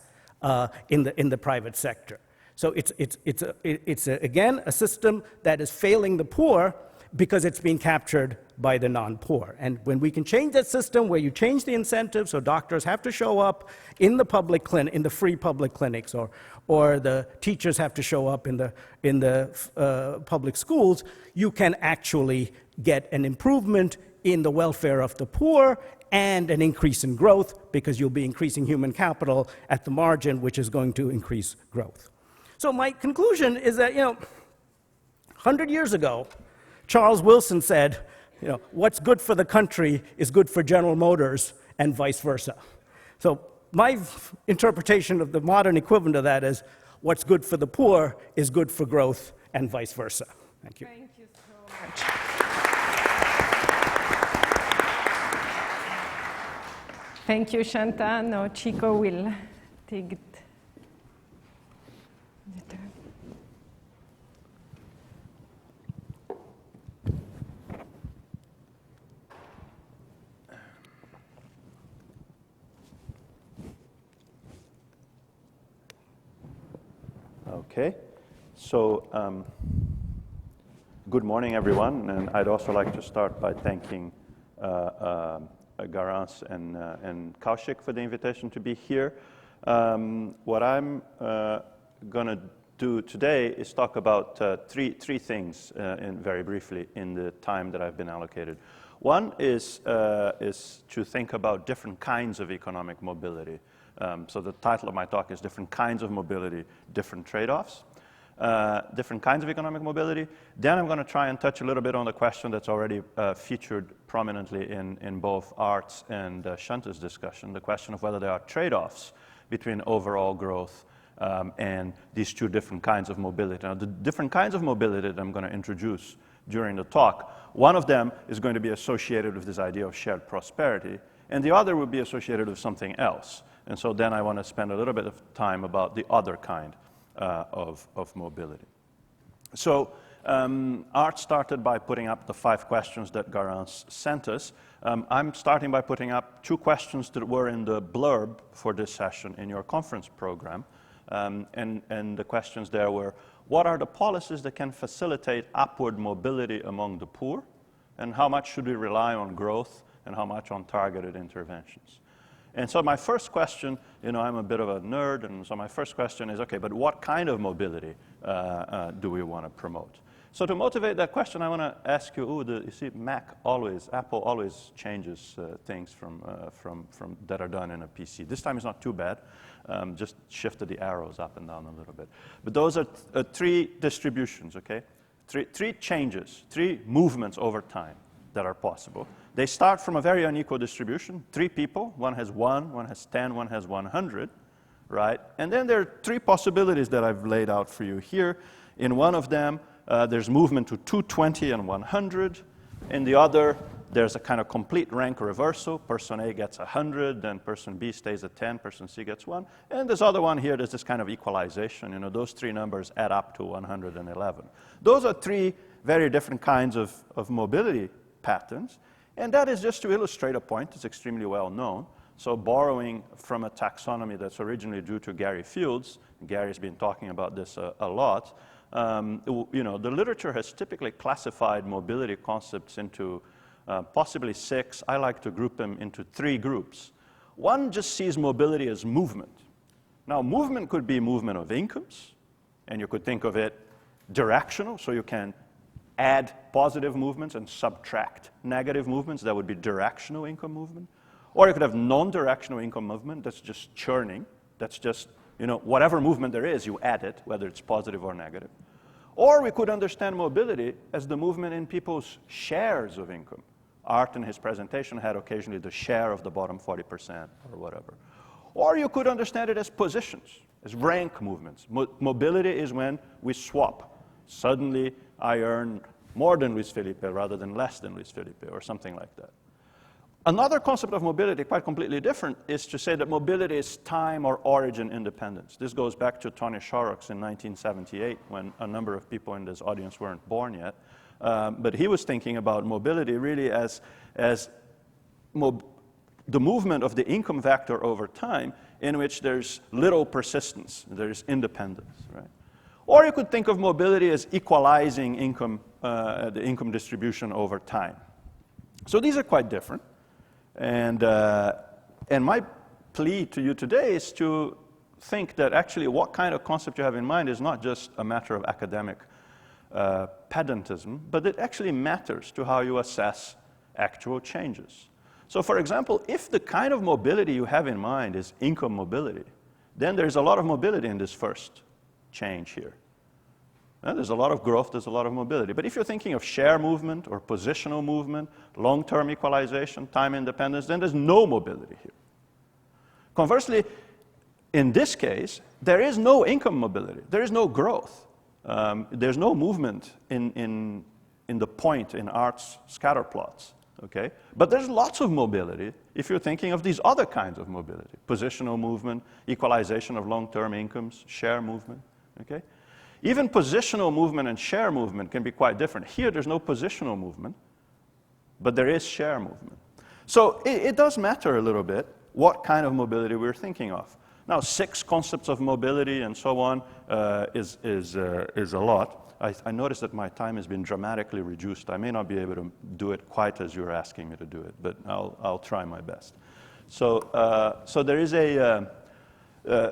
D: in the private sector. So it's again a system that is failing the poor because it's being captured by the non-poor. And when we can change that system, where you change the incentives, so doctors have to show up in the in the free public clinics, or the teachers have to show up in the public schools, you can actually get an improvement in the welfare of the poor and an increase in growth, because you'll be increasing human capital at the margin, which is going to increase growth. So my conclusion is that, 100 years ago, Charles Wilson said, what's good for the country is good for General Motors, and vice versa. So my interpretation of the modern equivalent of that is, what's good for the poor is good for growth, and vice versa. Thank you.
A: Thank you so much. Thank you, Shanta. Now Chico will take it.
E: Okay, so good morning, everyone, and I'd also like to start by thanking Garance and Kaushik for the invitation to be here. What I'm going to do today is talk about three things, very briefly, in the time that I've been allocated. One is to think about different kinds of economic mobility. So the title of my talk is Different Kinds of Mobility, Different Trade-Offs. Different kinds of economic mobility. Then I'm going to try and touch a little bit on the question that's already featured prominently in both Art's and Shanta's discussion, the question of whether there are trade-offs between overall growth and these two different kinds of mobility. Now, the different kinds of mobility that I'm going to introduce during the talk, one of them is going to be associated with this idea of shared prosperity, and the other would be associated with something else. And so then I want to spend a little bit of time about the other kind of mobility. So Art started by putting up the 5 questions that Garance sent us. I'm starting by putting up 2 questions that were in the blurb for this session in your conference program. And the questions there were, what are the policies that can facilitate upward mobility among the poor? And how much should we rely on growth and how much on targeted interventions? And so my first question, you know, I'm a bit of a nerd, and so my first question is, okay, but what kind of mobility do we want to promote? So to motivate that question, I want to ask you, you see, Apple always changes things from that are done in a PC. This time it's not too bad, just shifted the arrows up and down a little bit. But those are 3 distributions, okay? Three changes, 3 movements over time that are possible. They start from a very unequal distribution, 3 people, one has 1, one has 10, one has 100, right? And then there are 3 possibilities that I've laid out for you here. In one of them, there's movement to 220 and 100. In the other, there's a kind of complete rank reversal. Person A gets 100, then person B stays at 10, person C gets 1. And this other one here, there's this kind of equalization. You know, those 3 numbers add up to 111. Those are 3 very different kinds of mobility patterns. And that is just to illustrate a point that's extremely well known. So borrowing from a taxonomy that's originally due to Gary Fields, Gary's been talking about this a lot, you know, the literature has typically classified mobility concepts into possibly 6. I like to group them into 3 groups. One just sees mobility as movement. Now, movement could be movement of incomes, and you could think of it directional, so you can add positive movements and subtract negative movements. That would be directional income movement. Or you could have non-directional income movement that's just churning. That's just, you know, whatever movement there is, you add it, whether it's positive or negative. Or we could understand mobility as the movement in people's shares of income. Art in his presentation had occasionally the share of the bottom 40% or whatever. Or you could understand it as positions, as rank movements. Mobility is when we swap. Suddenly, I earn more than Luis Felipe rather than less than Luis Felipe, or something like that. Another concept of mobility, quite completely different, is to say that mobility is time or origin independence. This goes back to Tony Shorrocks in 1978, when a number of people in this audience weren't born yet. But he was thinking about mobility really as the movement of the income vector over time, in which there's little persistence, there's independence, right? Or you could think of mobility as equalizing income, the income distribution over time. So these are quite different. And my plea to you today is to think that actually what kind of concept you have in mind is not just a matter of academic pedantism, but it actually matters to how you assess actual changes. So for example, if the kind of mobility you have in mind is income mobility, then there's a lot of mobility in this first change here. There's a lot of growth, there's a lot of mobility. But if you're thinking of share movement or positional movement, long-term equalization, time independence, then there's no mobility here. Conversely, in this case, there is no income mobility. There is no growth. There's no movement in the point in Art's scatter plots. Okay? But there's lots of mobility if you're thinking of these other kinds of mobility. Positional movement, equalization of long-term incomes, share movement. Okay? Even positional movement and share movement can be quite different. Here, there's no positional movement, but there is share movement. So it does matter a little bit what kind of mobility we're thinking of. Now, 6 concepts of mobility and so on is a lot. I noticed that my time has been dramatically reduced. I may not be able to do it quite as you're asking me to do it, but I'll try my best. So there is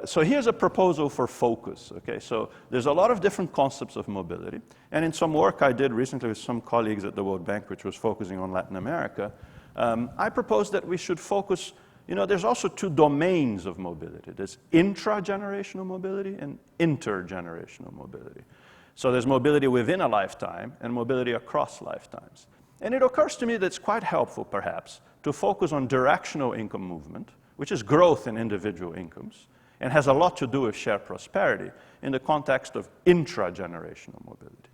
E: so here's a proposal for focus. Okay, so there's a lot of different concepts of mobility, and in some work I did recently with some colleagues at the World Bank, which was focusing on Latin America, I proposed that we should focus. You know, there's also 2 domains of mobility. There's intragenerational mobility and intergenerational mobility. So there's mobility within a lifetime and mobility across lifetimes. And it occurs to me that it's quite helpful, perhaps, to focus on directional income movement, which is growth in individual incomes, and has a lot to do with shared prosperity in the context of intragenerational mobility.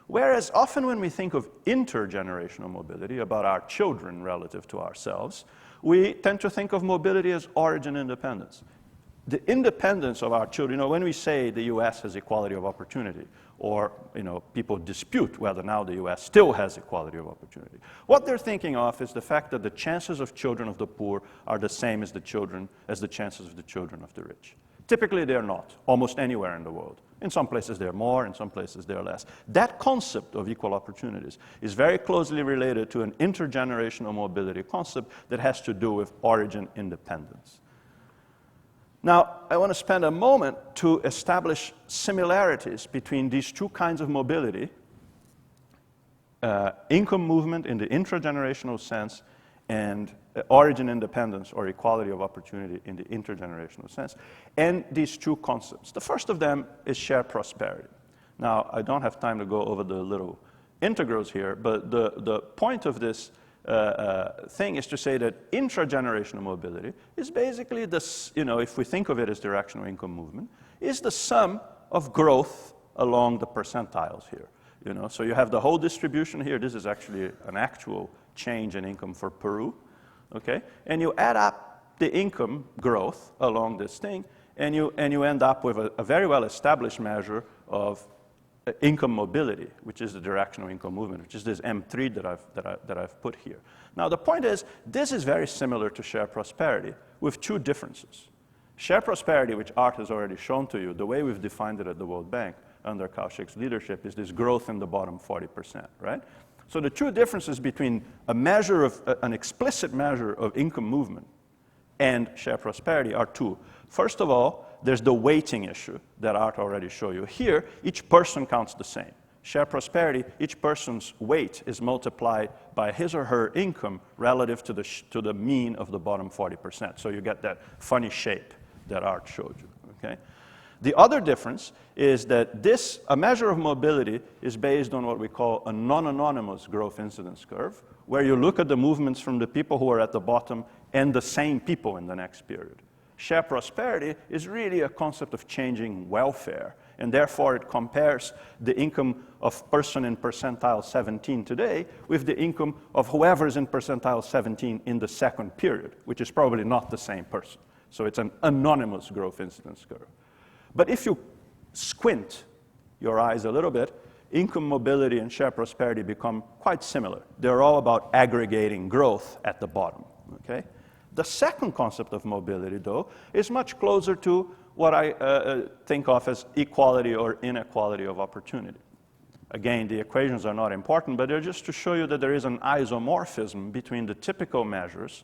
E: Whereas often when we think of intergenerational mobility, about our children relative to ourselves, we tend to think of mobility as origin independence. the independence of our children, when we say the US has equality of opportunity, or people dispute whether now the US still has equality of opportunity, what they're thinking of is the fact that the chances of children of the poor are the same as the chances of the children of the rich. Typically, they're not, almost anywhere in the world. In some places, they're more, in some places, they're less. That concept of equal opportunities is very closely related to an intergenerational mobility concept that has to do with origin independence. Now, I want to spend a moment to establish similarities between these two kinds of mobility, income movement in the intragenerational sense and origin independence or equality of opportunity in the intergenerational sense, and these two concepts. The first of them is shared prosperity. Now, I don't have time to go over the little integrals here, but the point of this thing is to say that intragenerational mobility is basically this, if we think of it as directional income movement, is the sum of growth along the percentiles here. So you have the whole distribution here. This is actually an actual change in income for Peru, okay? And you add up the income growth along this thing, and you end up with a very well-established measure of income mobility, which is the directional income movement, which is this M3 that I've put here. Now, the point is, this is very similar to shared prosperity with two differences. Shared prosperity, which Art has already shown to you, the way we've defined it at the World Bank under Kaushik's leadership is this growth in the bottom 40%, right? So the two differences between an explicit measure of income movement and shared prosperity are two. First of all, there's the weighting issue that Art already showed you. Here, each person counts the same. Shared prosperity, each person's weight is multiplied by his or her income relative to the mean of the bottom 40%. So you get that funny shape that Art showed you, okay? The other difference is that a measure of mobility is based on what we call a non-anonymous growth incidence curve, where you look at the movements from the people who are at the bottom and the same people in the next period. Shared prosperity is really a concept of changing welfare, and therefore it compares the income of person in percentile 17 today with the income of whoever's in percentile 17 in the second period, which is probably not the same person. So it's an anonymous growth incidence curve. But if you squint your eyes a little bit, income mobility and shared prosperity become quite similar. They're all about aggregating growth at the bottom, okay? The second concept of mobility, though, is much closer to what I think of as equality or inequality of opportunity. Again, the equations are not important, but they're just to show you that there is an isomorphism between the typical measures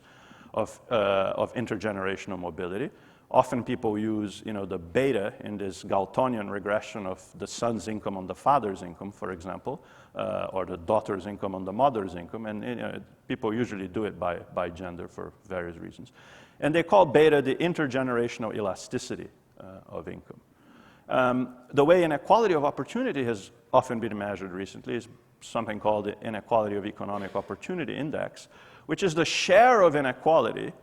E: of intergenerational mobility. Often people use, the beta in this Galtonian regression of the son's income on the father's income, for example, or the daughter's income on the mother's income, and people usually do it by gender for various reasons. And they call beta the intergenerational elasticity of income. The way inequality of opportunity has often been measured recently is something called the inequality of economic opportunity index, which is the share of inequality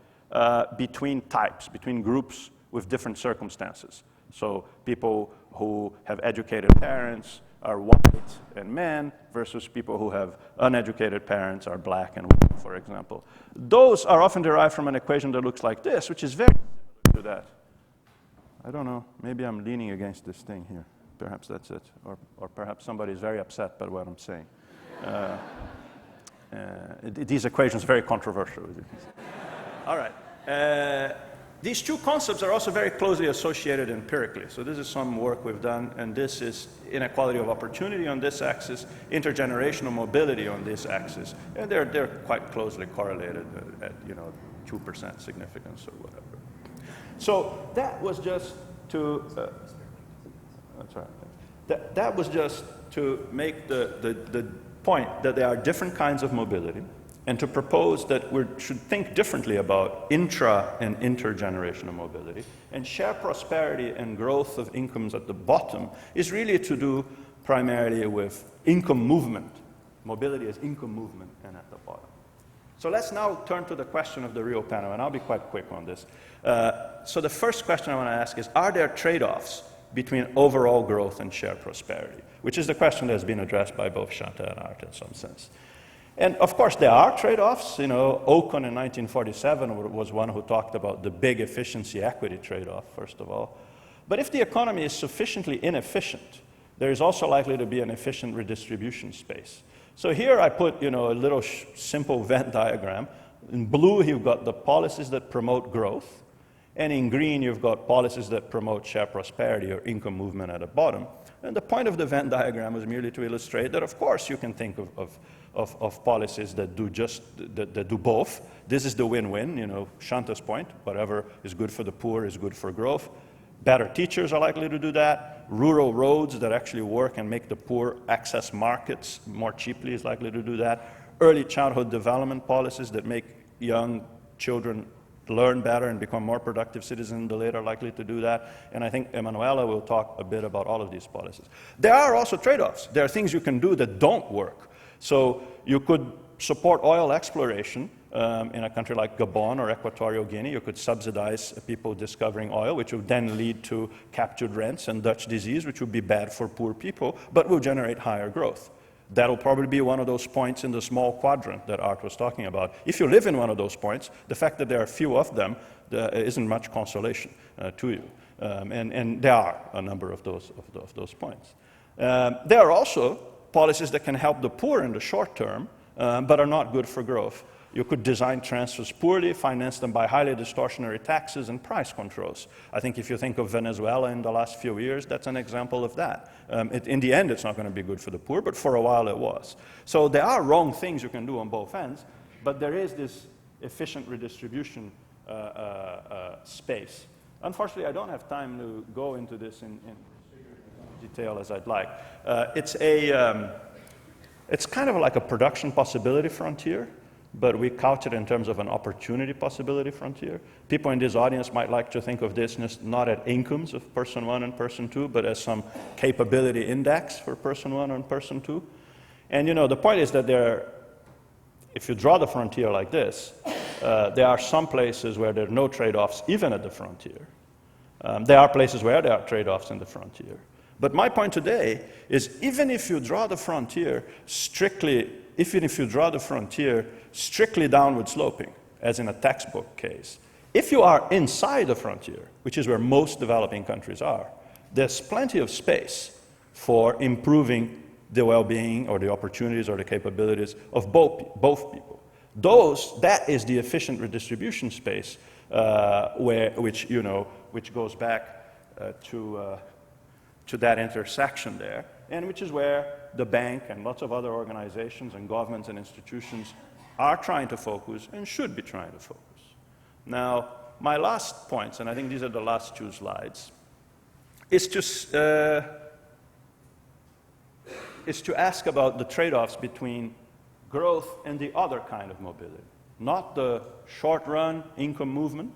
E: between types, between groups with different circumstances. So people who have educated parents are white and men versus people who have uneducated parents are black and women, for example. Those are often derived from an equation that looks like this, which is very similar to that. I don't know, maybe I'm leaning against this thing here. Perhaps that's it. Or perhaps somebody is very upset by what I'm saying. These equations are very controversial. All right. These two concepts are also very closely associated empirically. So this is some work we've done, and this is inequality of opportunity on this axis, intergenerational mobility on this axis, and they're quite closely correlated at 2% significance or whatever. So that was just to that was just to make the point that there are different kinds of mobility, and to propose that we should think differently about intra and intergenerational mobility. And shared prosperity and growth of incomes at the bottom is really to do primarily with income movement. Mobility is income movement and at the bottom. So let's now turn to the question of the real panel, and I'll be quite quick on this. So the first question I want to ask is, are there trade-offs between overall growth and shared prosperity? Which is the question that has been addressed by both Shanta and Art in some sense. And of course, there are trade-offs. You know, Ocon in 1947 was one who talked about the big efficiency equity trade-off, first of all. But if the economy is sufficiently inefficient, there is also likely to be an efficient redistribution space. So here I put, you know, a little simple Venn diagram. In blue, you've got the policies that promote growth. And in green, you've got policies that promote share prosperity or income movement at the bottom. And the point of the Venn diagram was merely to illustrate that, of course, you can think of policies that do both. This is the win-win, you know, Shanta's point. Whatever is good for the poor is good for growth. Better teachers are likely to do that. Rural roads that actually work and make the poor access markets more cheaply is likely to do that. Early childhood development policies that make young children learn better and become more productive citizens in the later are likely to do that. And I think Emanuela will talk a bit about all of these policies. There are also trade-offs. There are things you can do that don't work. So you could support oil exploration in a country like Gabon or Equatorial Guinea. You could subsidize people discovering oil, which would then lead to captured rents and Dutch disease, which would be bad for poor people, but will generate higher growth. That'll probably be one of those points in the small quadrant that Art was talking about. If you live in one of those points, the fact that there are few of them isn't much consolation to you. And there are a number of those points. There are also policies that can help the poor in the short term, but are not good for growth. You could design transfers poorly, finance them by highly distortionary taxes and price controls. I think if you think of Venezuela in the last few years, that's an example of that. In the end, it's not going to be good for the poor, but for a while it was. So there are wrong things you can do on both ends, but there is this efficient redistribution space. Unfortunately, I don't have time to go into this in detail as I'd like. It's kind of like a production possibility frontier, but we couch it in terms of an opportunity possibility frontier. People in this audience might like to think of this not at incomes of person one and person two, but as some capability index for person one and person two. And you know, the point is that if you draw the frontier like this, there are some places where there are no trade-offs even at the frontier. There are places where there are trade-offs in the frontier. But my point today is even if you draw the frontier strictly downward sloping, as in a textbook case, if you are inside the frontier, which is where most developing countries are, there's plenty of space for improving the well-being or the opportunities or the capabilities of both people. That is the efficient redistribution space which goes back to that intersection there, and which is where the bank and lots of other organizations and governments and institutions are trying to focus and should be trying to focus. Now, my last points, and I think these are the last two slides, is to ask about the trade-offs between growth and the other kind of mobility, not the short-run income movement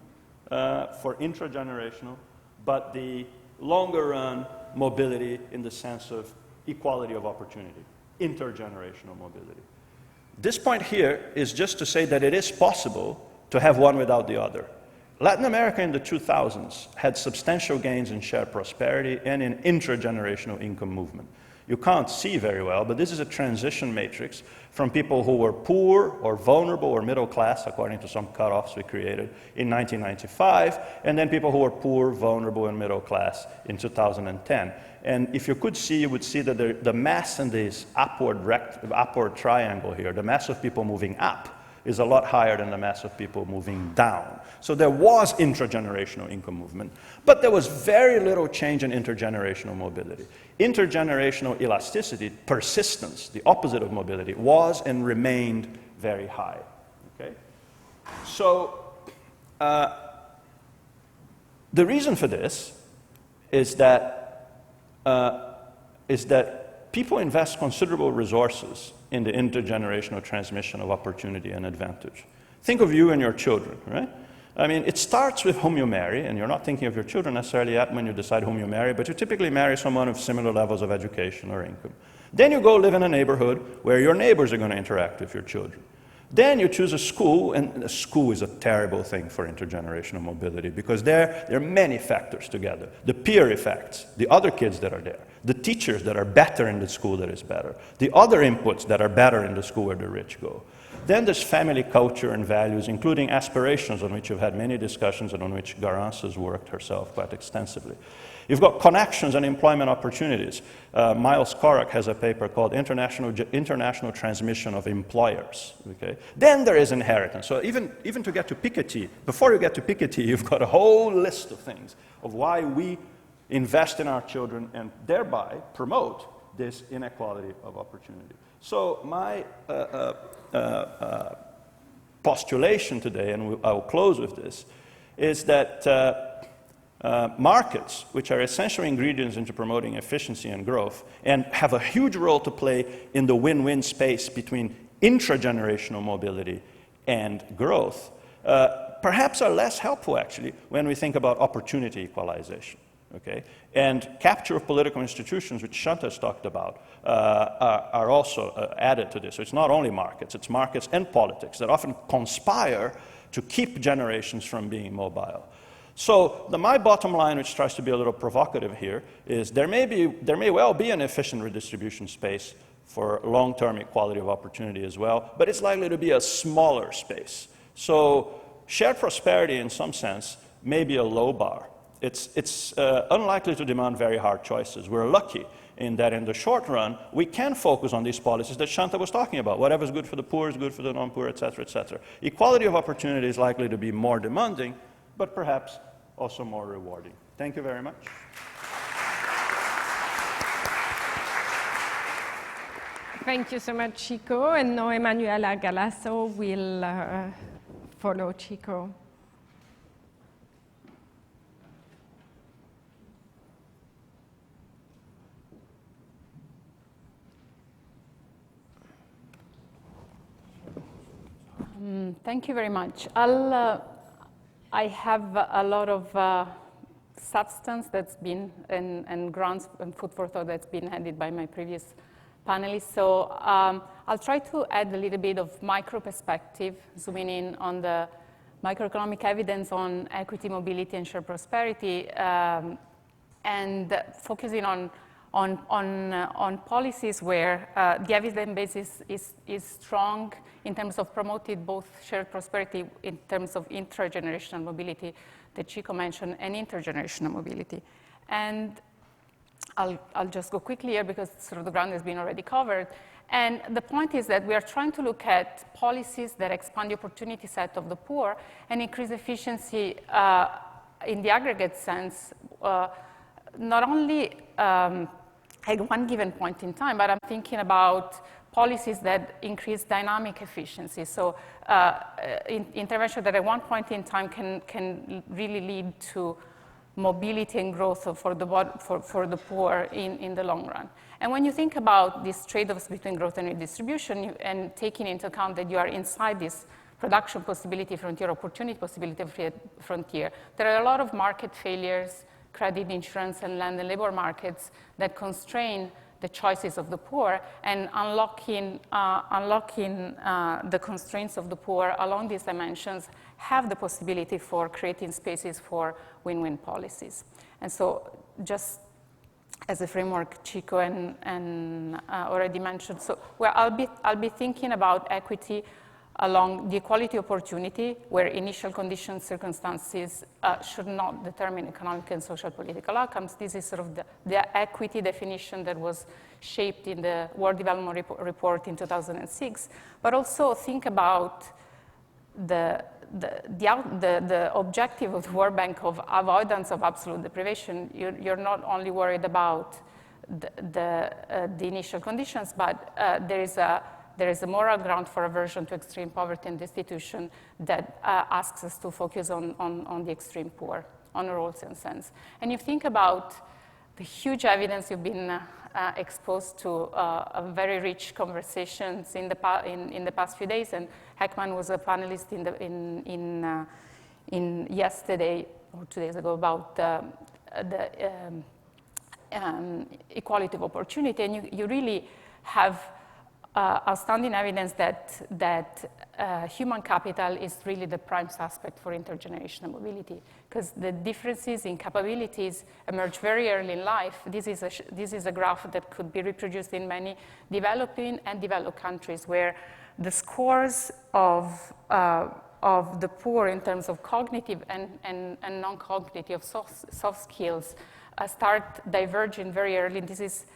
E: for intragenerational, but the longer-run mobility in the sense of equality of opportunity, intergenerational mobility. This point here is just to say that it is possible to have one without the other. Latin America in the 2000s had substantial gains in shared prosperity and in intragenerational income movement. You can't see very well, but this is a transition matrix from people who were poor or vulnerable or middle class, according to some cutoffs we created in 1995, and then people who were poor, vulnerable, and middle class in 2010. And if you could see, you would see that the mass in this upward triangle here, the mass of people moving up, is a lot higher than the mass of people moving down. So there was intragenerational income movement, but there was very little change in intergenerational mobility. Intergenerational elasticity, persistence, the opposite of mobility, was and remained very high. Okay? So the reason for this is that people invest considerable resources in the intergenerational transmission of opportunity and advantage. Think of you and your children, right? I mean, it starts with whom you marry, and you're not thinking of your children necessarily yet when you decide whom you marry, but you typically marry someone of similar levels of education or income. Then you go live in a neighborhood where your neighbors are going to interact with your children. Then you choose a school, and a school is a terrible thing for intergenerational mobility because there are many factors together. The peer effects, the other kids that are there, the teachers that are better in the school that is better, the other inputs that are better in the school where the rich go. Then there's family culture and values, including aspirations, on which you've had many discussions and on which Garance has worked herself quite extensively. You've got connections and employment opportunities. Miles Korak has a paper called International Transmission of Employers. Okay? Then there is inheritance. So even to get to Piketty, before you get to Piketty, you've got a whole list of things of why we invest in our children and thereby promote this inequality of opportunity. So my postulation today, and I will close with this, is that markets, which are essential ingredients into promoting efficiency and growth, and have a huge role to play in the win-win space between intragenerational mobility and growth, perhaps are less helpful, actually, when we think about opportunity equalization. Okay? And capture of political institutions, which Shanta has talked about, are also added to this. So it's not only markets, it's markets and politics that often conspire to keep generations from being mobile. So my bottom line, which tries to be a little provocative here, is there may well be an efficient redistribution space for long-term equality of opportunity as well, but it's likely to be a smaller space. So shared prosperity, in some sense, may be a low bar. It's unlikely to demand very hard choices. We're lucky in that in the short run, we can focus on these policies that Shanta was talking about. Whatever's good for the poor is good for the non-poor, et cetera, et cetera. Equality of opportunity is likely to be more demanding, but perhaps also more rewarding. Thank you very much.
A: Thank you so much, Chico. And now Emanuela Galasso will follow Chico.
F: Thank you very much. I have a lot of substance that's been, and grounds and food for thought that's been added by my previous panelists. So I'll try to add a little bit of micro perspective, zooming in on the microeconomic evidence on equity, mobility, and shared prosperity, and focusing on policies where the evidence base is strong in terms of promoting both shared prosperity in terms of intragenerational mobility that Chico mentioned and intergenerational mobility. And I'll just go quickly here because sort of the ground has been already covered. And the point is that we are trying to look at policies that expand the opportunity set of the poor and increase efficiency in the aggregate sense, not only at one given point in time, but I'm thinking about policies that increase dynamic efficiency. So intervention that at one point in time can really lead to mobility and growth for the poor in the long run. And when you think about these trade-offs between growth and redistribution, and taking into account that you are inside this production possibility frontier, opportunity possibility frontier, there are a lot of market failures, credit, insurance, and land and labor markets that constrain the choices of the poor, and unlocking the constraints of the poor along these dimensions have the possibility for creating spaces for win-win policies. And so just as a framework, Chico and already mentioned, so where I'll be thinking about equity along the equality opportunity, where initial conditions, circumstances should not determine economic and social political outcomes. This is sort of the equity definition that was shaped in the World Development Report in 2006, but also think about the objective of the World Bank of avoidance of absolute deprivation. You're not only worried about the initial conditions, but there is a moral ground for aversion to extreme poverty and destitution that asks us to focus on the extreme poor, on a role and sense. And you think about the huge evidence you've been exposed to a very rich conversations in the past few days, and Heckman was a panelist in yesterday or 2 days ago about the equality of opportunity, and you really have outstanding evidence that human capital is really the prime suspect for intergenerational mobility, because the differences in capabilities emerge very early in life. This is a graph that could be reproduced in many developing and developed countries, where the scores of the poor in terms of cognitive and non-cognitive soft skills start diverging very early. This is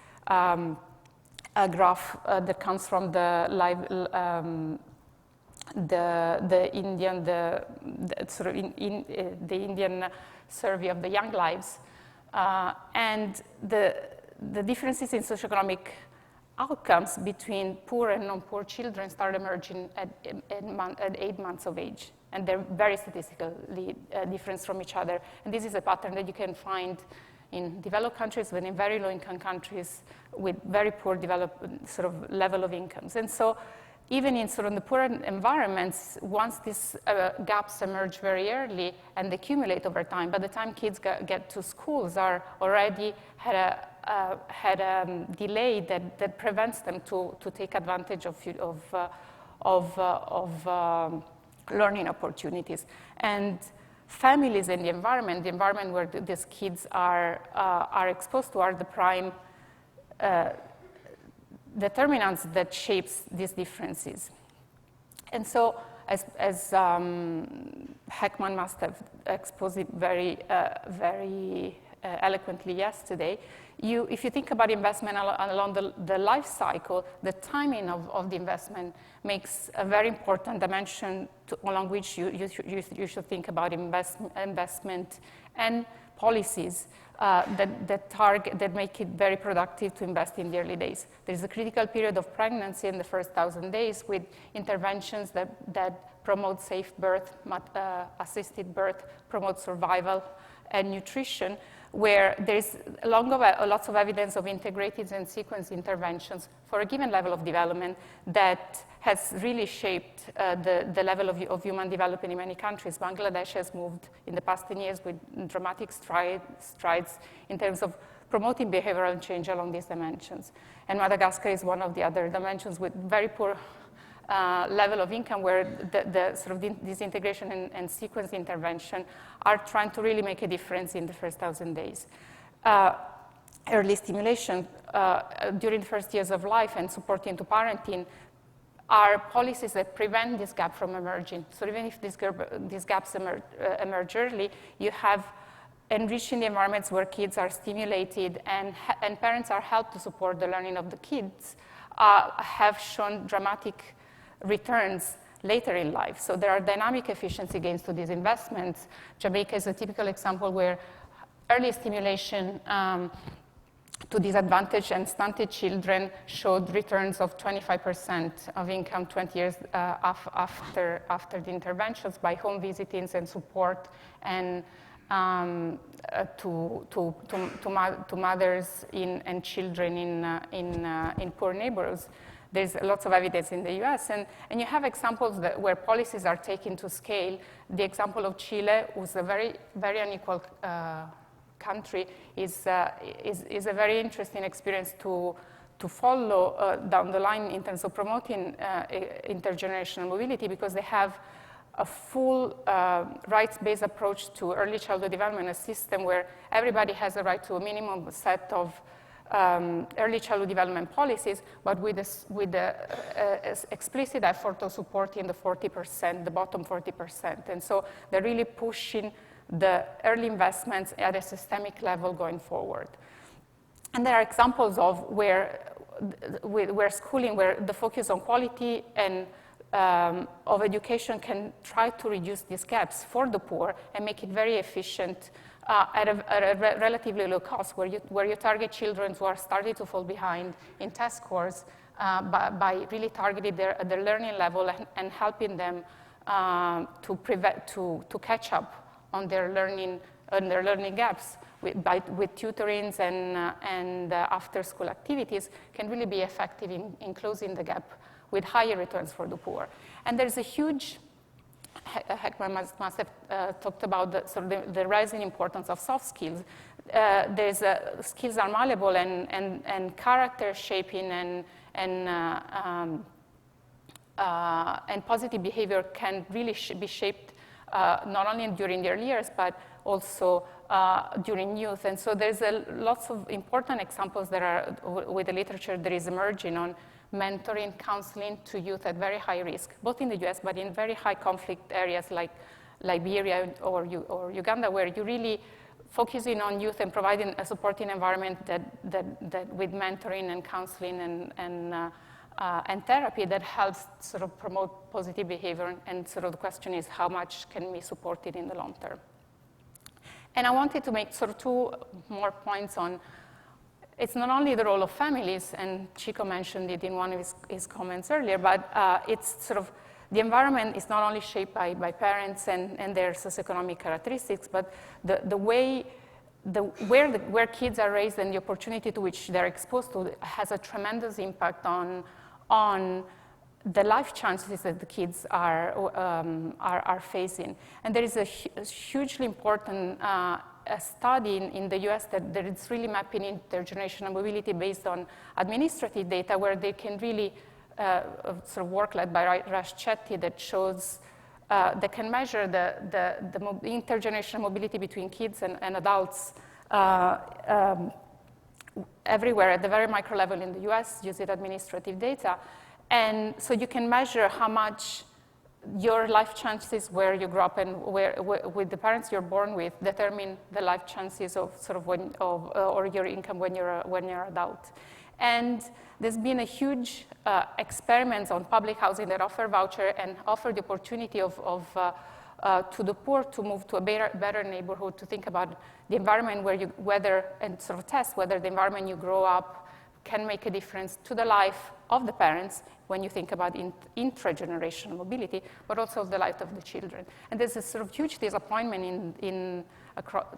F: a graph that comes from the Indian survey of the young lives, and the differences in socioeconomic outcomes between poor and non-poor children start emerging at 8 months of age, and they're very statistically different from each other. And this is a pattern that you can find in developed countries, but in very low-income countries with very poor developed sort of level of incomes. And so even in sort of the poorer environments, once these gaps emerge very early and accumulate over time, by the time kids get to schools are already had a delay that prevents them to take advantage of learning opportunities. And families and the environment where these kids are exposed to are the prime determinants that shapes these differences. And so, as Heckman must have exposed it very eloquently yesterday, if you think about investment along the life cycle, the timing of the investment makes a very important dimension along which you should think about investment and policies that make it very productive to invest in the early days. There's a critical period of pregnancy in the first 1,000 days with interventions that promote safe birth, assisted birth, promote survival and nutrition, where there's lots of evidence of integrated and sequenced interventions for a given level of development that has really shaped the level of human development in many countries. Bangladesh has moved in the past 10 years with dramatic strides in terms of promoting behavioral change along these dimensions. And Madagascar is one of the other dimensions with very poor level of income, where this integration and sequence intervention are trying to really make a difference in the first 1,000 days. Early stimulation during the first years of life and supporting to parenting are policies that prevent this gap from emerging. So even if these gaps emerge early, you have enriching the environments where kids are stimulated and parents are helped to support the learning of the kids have shown dramatic returns later in life. So there are dynamic efficiency gains to these investments. Jamaica is a typical example where early stimulation to disadvantaged and stunted children showed returns of 25% of income 20 years after the interventions by home visitings and support and to mothers and children in poor neighborhoods. There's lots of evidence in the US, and you have examples where policies are taken to scale. The example of Chile, who's a very, very unequal country, is a very interesting experience to follow down the line in terms of promoting intergenerational mobility, because they have a full rights-based approach to early childhood development, a system where everybody has a right to a minimum set of early childhood development policies, but with the explicit effort of supporting the 40%, the bottom 40%. And so they're really pushing the early investments at a systemic level going forward. And there are examples of where schooling, where the focus on quality and of education can try to reduce these gaps for the poor and make it very efficient at a relatively low cost, where you target children who are starting to fall behind in test scores by really targeting their learning level and helping them to catch up on their learning gaps with tutorings and after-school activities can really be effective in closing the gap with higher returns for the poor. And there's a huge, Heckman must have talked about the rising importance of soft skills. Skills are malleable, and character shaping and positive behavior can really be shaped not only during the early years, but also during youth. And so there's lots of important examples that are, with the literature that is emerging on mentoring, counseling to youth at very high risk, both in the US, but in very high conflict areas like Liberia or Uganda, where you really focusing on youth and providing a supporting environment that with mentoring and counseling and therapy that helps sort of promote positive behavior. And sort of the question is, how much can we support it in the long term? And I wanted to make sort of 2 more points on, it's not only the role of families, and Chico mentioned it in one of his comments earlier, but it's sort of, the environment is not only shaped by parents and their socioeconomic characteristics, but where kids are raised and the opportunity to which they're exposed to has a tremendous impact on the life chances that the kids are facing. And there is a hugely important study in the US that is really mapping intergenerational mobility based on administrative data, where they can really sort of work led by Raj Chetty that shows that can measure the intergenerational mobility between kids and adults everywhere at the very micro level in the US using administrative data. And so you can measure how much your life chances where you grew up and with the parents you're born with determine the life chances of sort of or your income when you're adult. And there's been a huge experiments on public housing that offer voucher and offer the opportunity to the poor to move to a better neighborhood, to think about the environment and sort of test whether the environment you grow up can make a difference to the life of the parents when you think about intragenerational mobility, but also the life of the children. And there's a sort of huge disappointment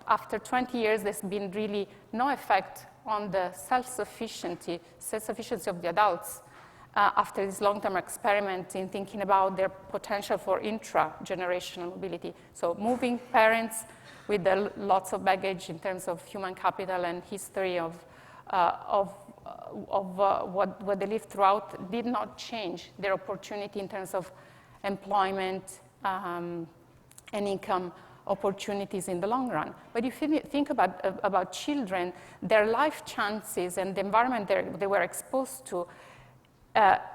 F: after 20 years, there's been really no effect on the self-sufficiency of the adults after this long-term experiment in thinking about their potential for intragenerational mobility. So moving parents with lots of baggage in terms of human capital and history of what they lived throughout did not change their opportunity in terms of employment and income opportunities in the long run. But if you think about children, their life chances and the environment they were exposed to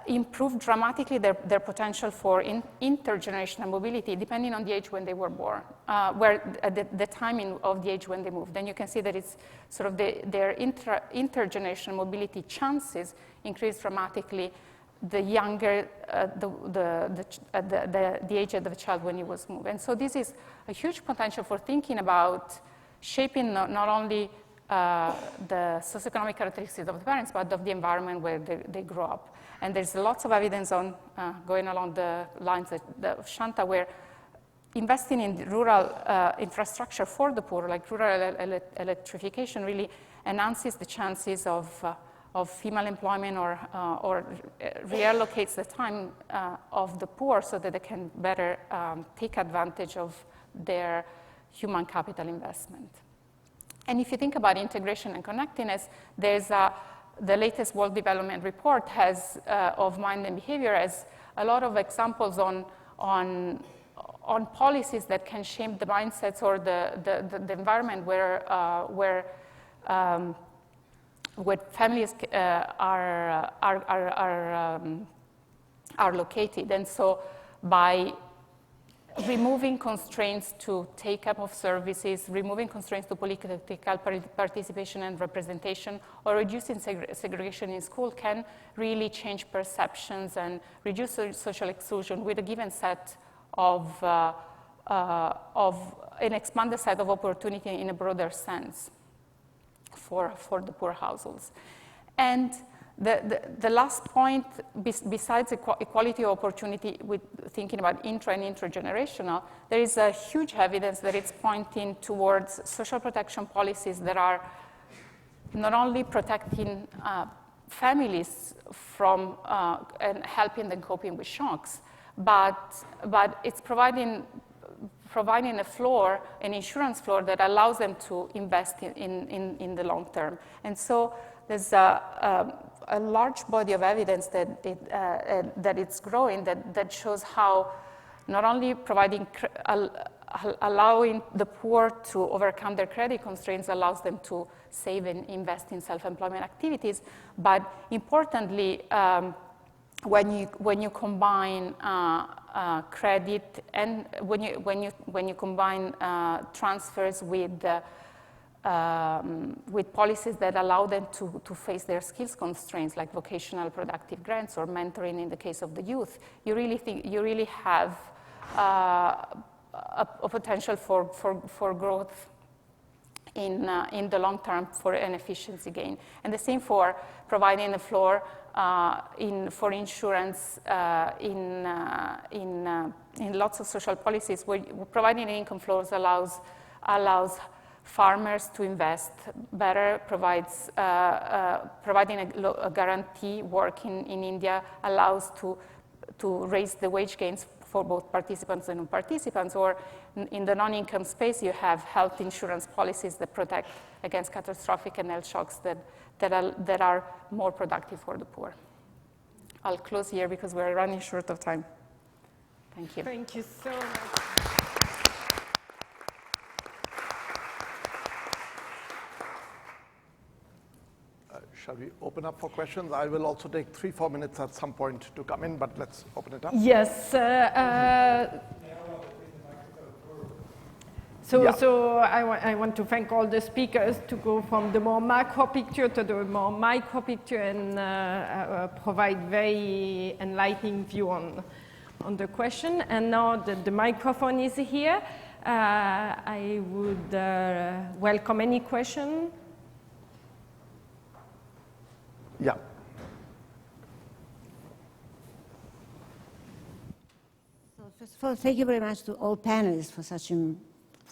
F: improved dramatically their potential for intergenerational mobility, depending on the age when they were born, the timing of the age when they moved. Then you can see that it's sort of their intergenerational mobility chances increased dramatically the younger the age of the child when he was moved. And so this is a huge potential for thinking about shaping not only the socioeconomic characteristics of the parents, but of the environment where they grow up. And there's lots of evidence on going along the lines of Shanta, where investing in rural infrastructure for the poor, like rural electrification, really enhances the chances of female employment or reallocates the time of the poor so that they can better take advantage of their human capital investment. And if you think about integration and connectedness, there's the latest World Development Report has of mind and behavior has a lot of examples on policies that can shape the mindsets or the environment where families are located. And so by removing constraints to take up of services, removing constraints to political participation and representation, or reducing segregation in school can really change perceptions and reduce social exclusion with a given set of an expanded set of opportunity in a broader sense for the poor households. And the last point, besides equality of opportunity with thinking about intra and intergenerational, there is a huge evidence that it's pointing towards social protection policies that are not only protecting families from and helping them coping with shocks, but it's providing a floor, an insurance floor that allows them to invest in the long term. And so there's a large body of evidence that it's growing, that shows how not only allowing the poor to overcome their credit constraints allows them to save and invest in self-employment activities, but importantly, when you combine credit and when you combine transfers with policies that allow them to face their skills constraints, like vocational productive grants or mentoring in the case of the youth, you really have a potential for growth in the long term for an efficiency gain. And the same for providing the floor for insurance in lots of social policies, where providing income floors allows farmers to invest better, providing a guarantee work in India allows to raise the wage gains for both participants and non-participants, or in the non-income space, you have health insurance policies that protect against catastrophic and health shocks that are more productive for the poor. I'll close here because we're running short of time. Thank you.
A: Thank you so much.
B: Shall we open up for questions? I will also take 3-4 minutes at some point to come in, but let's open it up.
A: Yes. So I want to thank all the speakers to go from the more macro picture to the more micro picture and provide very enlightening view on the question. And now the microphone is here. I would welcome any question.
B: Yeah.
G: So first of all, thank you very much to all panelists for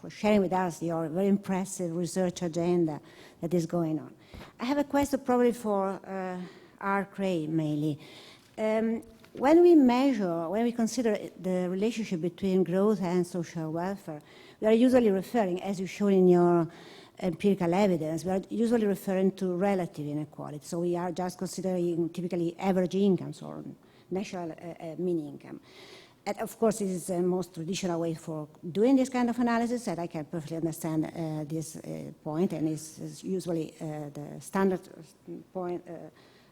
G: sharing with us your very impressive research agenda that is going on. I have a question probably for Art Gray mainly. When we consider the relationship between growth and social welfare, we are usually referring, as you showed in your empirical evidence, we are usually referring to relative inequality. So we are just considering typically average incomes or national mean income. And of course, this is the most traditional way for doing this kind of analysis, and I can perfectly understand this point, and it's usually the standard point,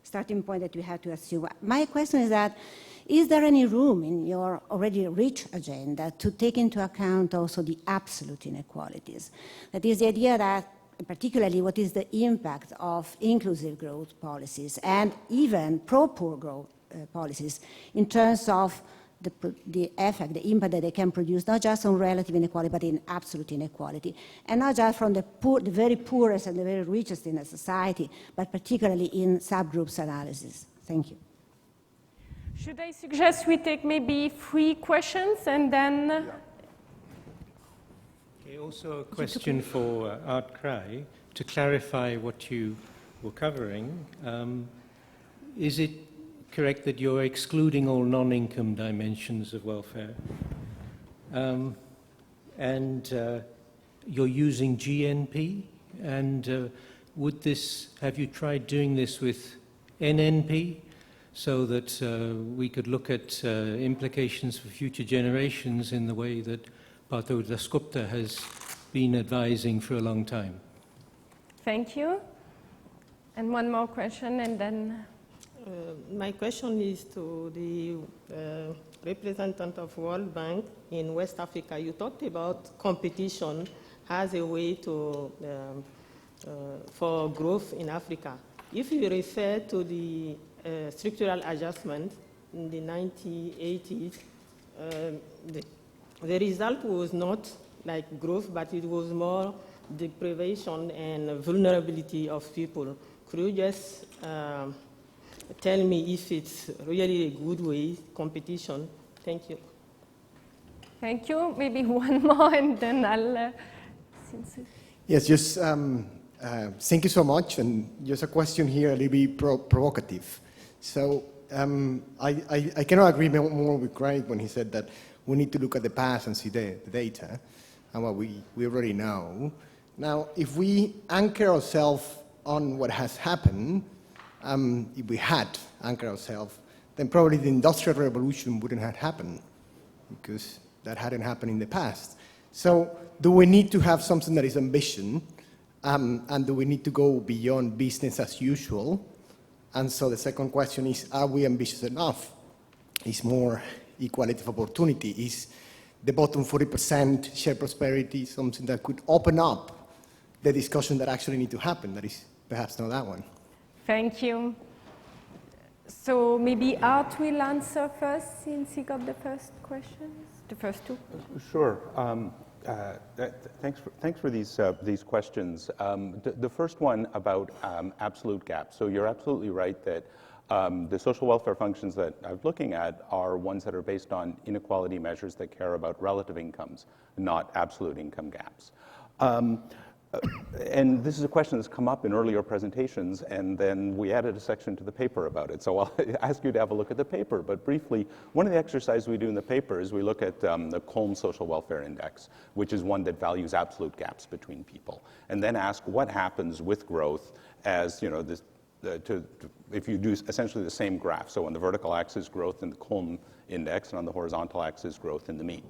G: starting point that you have to assume. My question is that, is there any room in your already rich agenda to take into account also the absolute inequalities? That is the idea that, particularly, what is the impact of inclusive growth policies and even pro-poor growth policies in terms of the effect, the impact that they can produce, not just on relative inequality, but in absolute inequality. And not just from the very poorest and the very richest in a society, but particularly in subgroups analysis. Thank you.
A: Should I suggest we take maybe 3 questions and then...
B: Yeah.
H: Okay, also a question for Art Gray, to clarify what you were covering. Is it correct that you're excluding all non-income dimensions of welfare? And you're using GNP? And have you tried doing this with NNP? So that we could look at implications for future generations in the way that Partho Dasgupta has been advising for a long time.
A: Thank you. And one more question, and then...
I: My question is to the representative of World Bank in West Africa. You talked about competition as a way to for growth in Africa. If you refer to the structural adjustment in the 1980s, the result was not like growth, but it was more deprivation and vulnerability of people. Could you just tell me if it's really a good way, competition? Thank you.
A: Thank you. Maybe one more, and then I'll...
J: Yes, just thank you so much. And just a question here, a little bit provocative. So I cannot agree more with Craig when he said that we need to look at the past and see the data and what we already know. Now, if we anchor ourselves on what has happened, if we had anchored ourselves, then probably the Industrial Revolution wouldn't have happened, because that hadn't happened in the past. So do we need to have something that is ambition, and do we need to go beyond business as usual? And so the second question is, are we ambitious enough? Is more equality of opportunity? Is the bottom 40% share prosperity something that could open up the discussion that actually need to happen? That is perhaps not that one.
A: Thank you. So maybe Art will answer first, since he got the first questions, the first two.
C: Sure. Thanks for these questions. The first one about absolute gaps. So you're absolutely right that the social welfare functions that I'm looking at are ones that are based on inequality measures that care about relative incomes, not absolute income gaps. And this is a question that's come up in earlier presentations, and then we added a section to the paper about it. So I'll ask you to have a look at the paper. But briefly, one of the exercises we do in the paper is we look at the Colm Social Welfare Index, which is one that values absolute gaps between people, and then ask what happens with growth as, you know, this, if you do essentially the same graph. So on the vertical axis, growth in the Colm index, and on the horizontal axis, growth in the mean.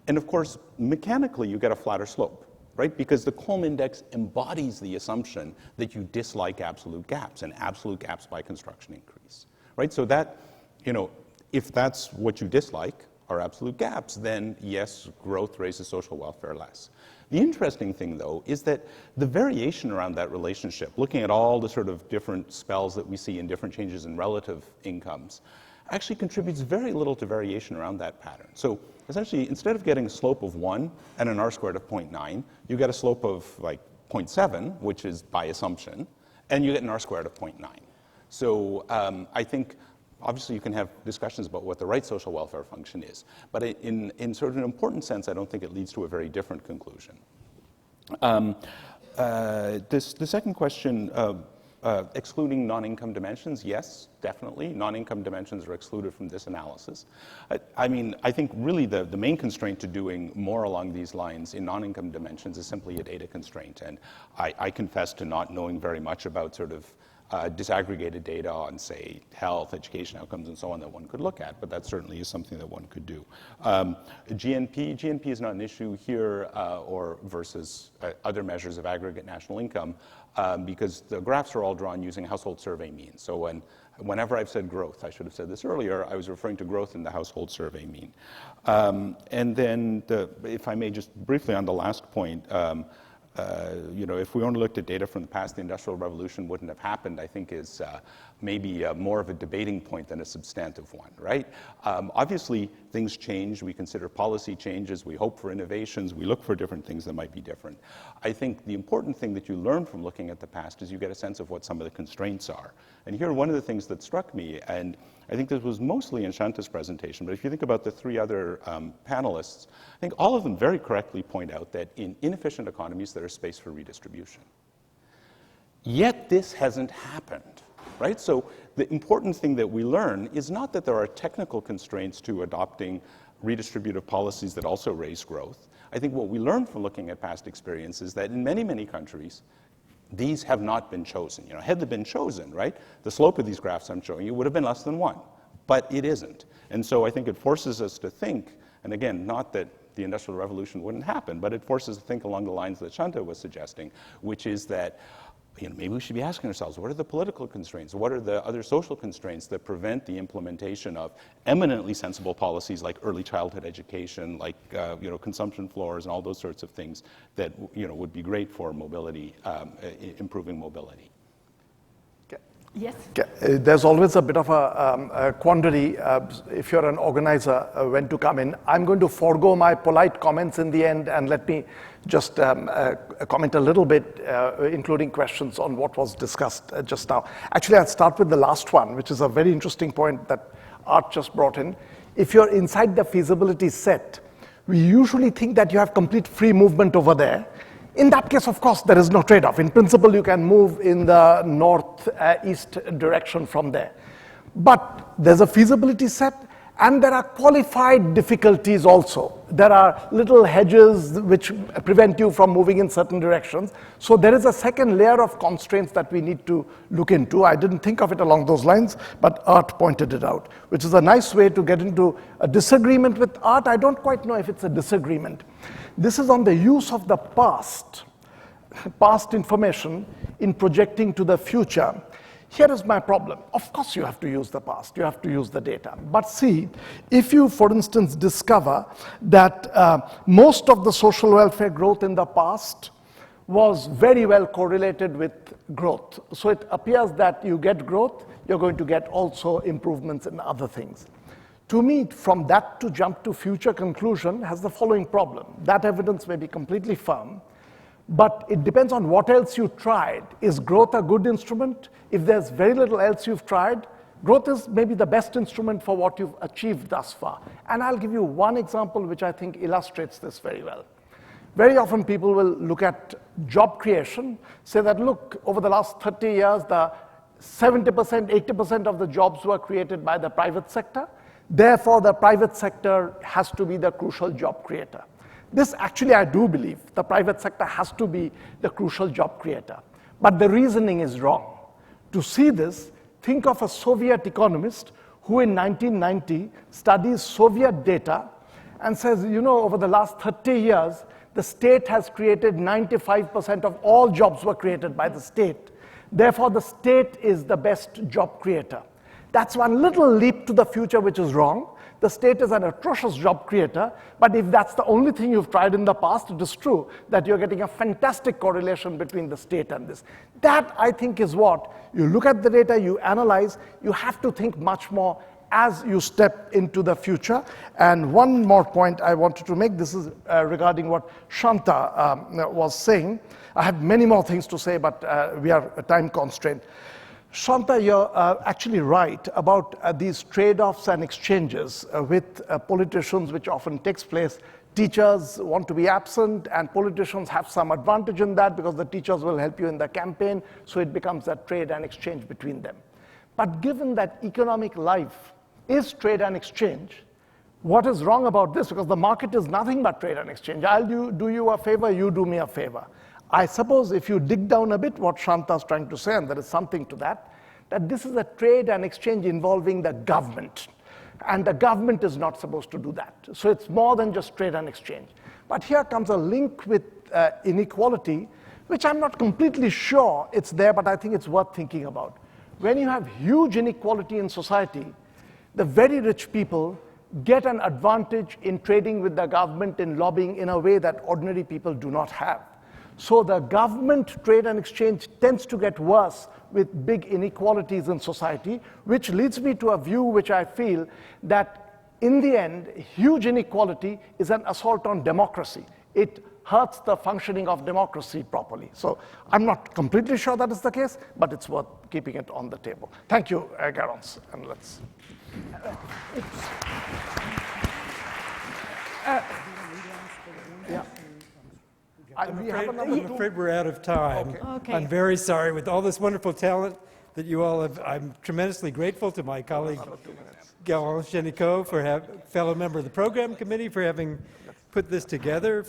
C: And of course, mechanically, you get a flatter slope, right? Because the Colm index embodies the assumption that you dislike absolute gaps, and absolute gaps by construction increase, right? So that, you know, if that's what you dislike, are absolute gaps, then yes, growth raises social welfare less. The interesting thing, though, is that the variation around that relationship, looking at all the sort of different spells that we see in different changes in relative incomes, actually contributes very little to variation around that pattern. So essentially, instead of getting a slope of 1 and an R-squared of 0.9, you get a slope of like 0.7, which is by assumption, and you get an R-squared of 0.9. So I think, obviously, you can have discussions about what the right social welfare function is, but in sort of an important sense, I don't think it leads to a very different conclusion. The second question, excluding non-income dimensions, yes, definitely. Non-income dimensions are excluded from this analysis. I mean, I think really the main constraint to doing more along these lines in non-income dimensions is simply a data constraint. And I confess to not knowing very much about sort of disaggregated data on, say, health, education outcomes, and so on that one could look at, but that certainly is something that one could do. GNP is not an issue here or versus other measures of aggregate national income because the graphs are all drawn using household survey means. So whenever I've said growth, I should have said this earlier, I was referring to growth in the household survey mean. And then, if I may just briefly on the last point, you know, if we only looked at data from the past, the Industrial Revolution wouldn't have happened, I think is maybe more of a debating point than a substantive one, right? Obviously, things change. We consider policy changes. We hope for innovations. We look for different things that might be different. I think the important thing that you learn from looking at the past is you get a sense of what some of the constraints are. And here, one of the things that struck me, and I think this was mostly in Shanta's presentation, but if you think about the three other panelists, I think all of them very correctly point out that in inefficient economies, there is space for redistribution. Yet this hasn't happened, right? So the important thing that we learn is not that there are technical constraints to adopting redistributive policies that also raise growth. I think what we learn from looking at past experience is that in many, many countries, these have not been chosen. You know, had they been chosen, right, the slope of these graphs I'm showing you would have been less than 1, but it isn't. And so I think it forces us to think, and again, not that the Industrial Revolution wouldn't happen, but it forces us to think along the lines that Shanta was suggesting, which is that, you know, maybe we should be asking ourselves, what are the political constraints? What are the other social constraints that prevent the implementation of eminently sensible policies like early childhood education, like you know, consumption floors and all those sorts of things that, you know, would be great for mobility, improving mobility.
A: Yes.
B: There's always a bit of a quandary if you're an organizer when to come in. I'm going to forego my polite comments in the end and let me just comment a little bit, including questions on what was discussed just now. Actually, I'll start with the last one, which is a very interesting point that Art just brought in. If you're inside the feasibility set, we usually think that you have complete free movement over there. In that case, of course, there is no trade-off. In principle, you can move in the northeast direction from there. But there's a feasibility set, And there are qualified difficulties also. There are little hedges which prevent you from moving in certain directions. So there is a second layer of constraints that we need to look into. I didn't think of it along those lines, but Art pointed it out, which is a nice way to get into a disagreement with Art. I don't quite know if it's a disagreement. This is on the use of the past information in projecting to the future. Here is my problem. Of course you have to use the past, you have to use the data. But see, if you, for instance, discover that most of the social welfare growth in the past was very well correlated with growth. So it appears that you get growth, you're going to get also improvements in other things. To me, from that to jump to future conclusion has the following problem. That evidence may be completely firm, but it depends on what else you tried. Is growth a good instrument? If there's very little else you've tried, growth is maybe the best instrument for what you've achieved thus far. And I'll give you one example which I think illustrates this very well. Very often people will look at job creation, say that, look, over the last 30 years, the 70%, 80% of the jobs were created by the private sector. Therefore, the private sector has to be the crucial job creator. This actually I do believe. The private sector has to be the crucial job creator. But the reasoning is wrong. To see this, think of a Soviet economist who in 1990 studies Soviet data and says, you know, over the last 30 years, the state has created 95% of all jobs were created by the state. Therefore, the state is the best job creator. That's one little leap to the future which is wrong. The state is an atrocious job creator, but if that's the only thing you've tried in the past, it is true that you're getting a fantastic correlation between the state and this. That, I think, is what you look at the data, you analyze, you have to think much more as you step into the future. And one more point I wanted to make, this is regarding what Shanta was saying. I have many more things to say, but we are time constrained. Shanta, you're actually right about these trade-offs and exchanges with politicians, which often takes place. Teachers want to be absent, and politicians have some advantage in that because the teachers will help you in the campaign, so it becomes a trade and exchange between them. But given that economic life is trade and exchange, what is wrong about this? Because the market is nothing but trade and exchange. I'll do you a favor, you do me a favor. I suppose if you dig down a bit what Shanta's trying to say, and there is something to that, that this is a trade and exchange involving the government. And the government is not supposed to do that. So it's more than just trade and exchange. But here comes a link with inequality, which I'm not completely sure it's there, but I think it's worth thinking about. When you have huge inequality in society, the very rich people get an advantage in trading with the government, in lobbying in a way that ordinary people do not have. So the government trade and exchange tends to get worse with big inequalities in society, which leads me to a view which I feel that in the end, huge inequality is an assault on democracy. It hurts the functioning of democracy properly. So I'm not completely sure that is the case, but it's worth keeping it on the table. Thank you, Garance, and let's.
K: Yeah. I'm afraid we're out of time. Okay. I'm very sorry. With all this wonderful talent that you all have, I'm tremendously grateful to my colleague, Garance Génicot, fellow member of the program committee, for having put this together,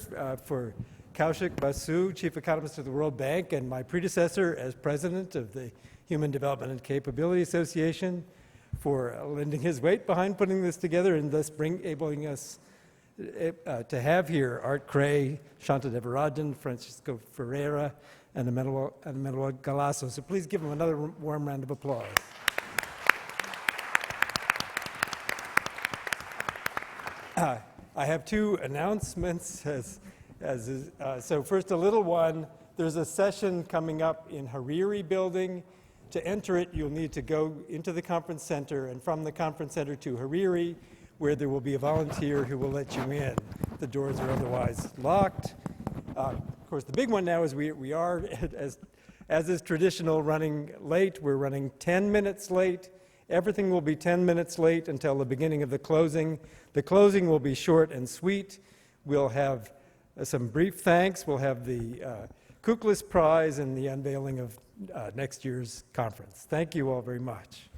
K: for Kaushik Basu, chief economist of the World Bank, and my predecessor as president of the Human Development and Capability Association, for lending his weight behind putting this together and thus enabling us to have here Art Cray, Shanta Devarajan, Francisco Ferreira, and Emmanuel Galasso. So please give them another warm round of applause. I have two announcements. So first, a little one. There's a session coming up in Hariri building. To enter it, you'll need to go into the conference center, and from the conference center to Hariri, where there will be a volunteer who will let you in. The doors are otherwise locked. Of course, the big one now is we are, as is traditional, running late. We're running 10 minutes late. Everything will be 10 minutes late until the beginning of the closing. The closing will be short and sweet. We'll have some brief thanks. We'll have the Kuklis Prize and the unveiling of next year's conference. Thank you all very much.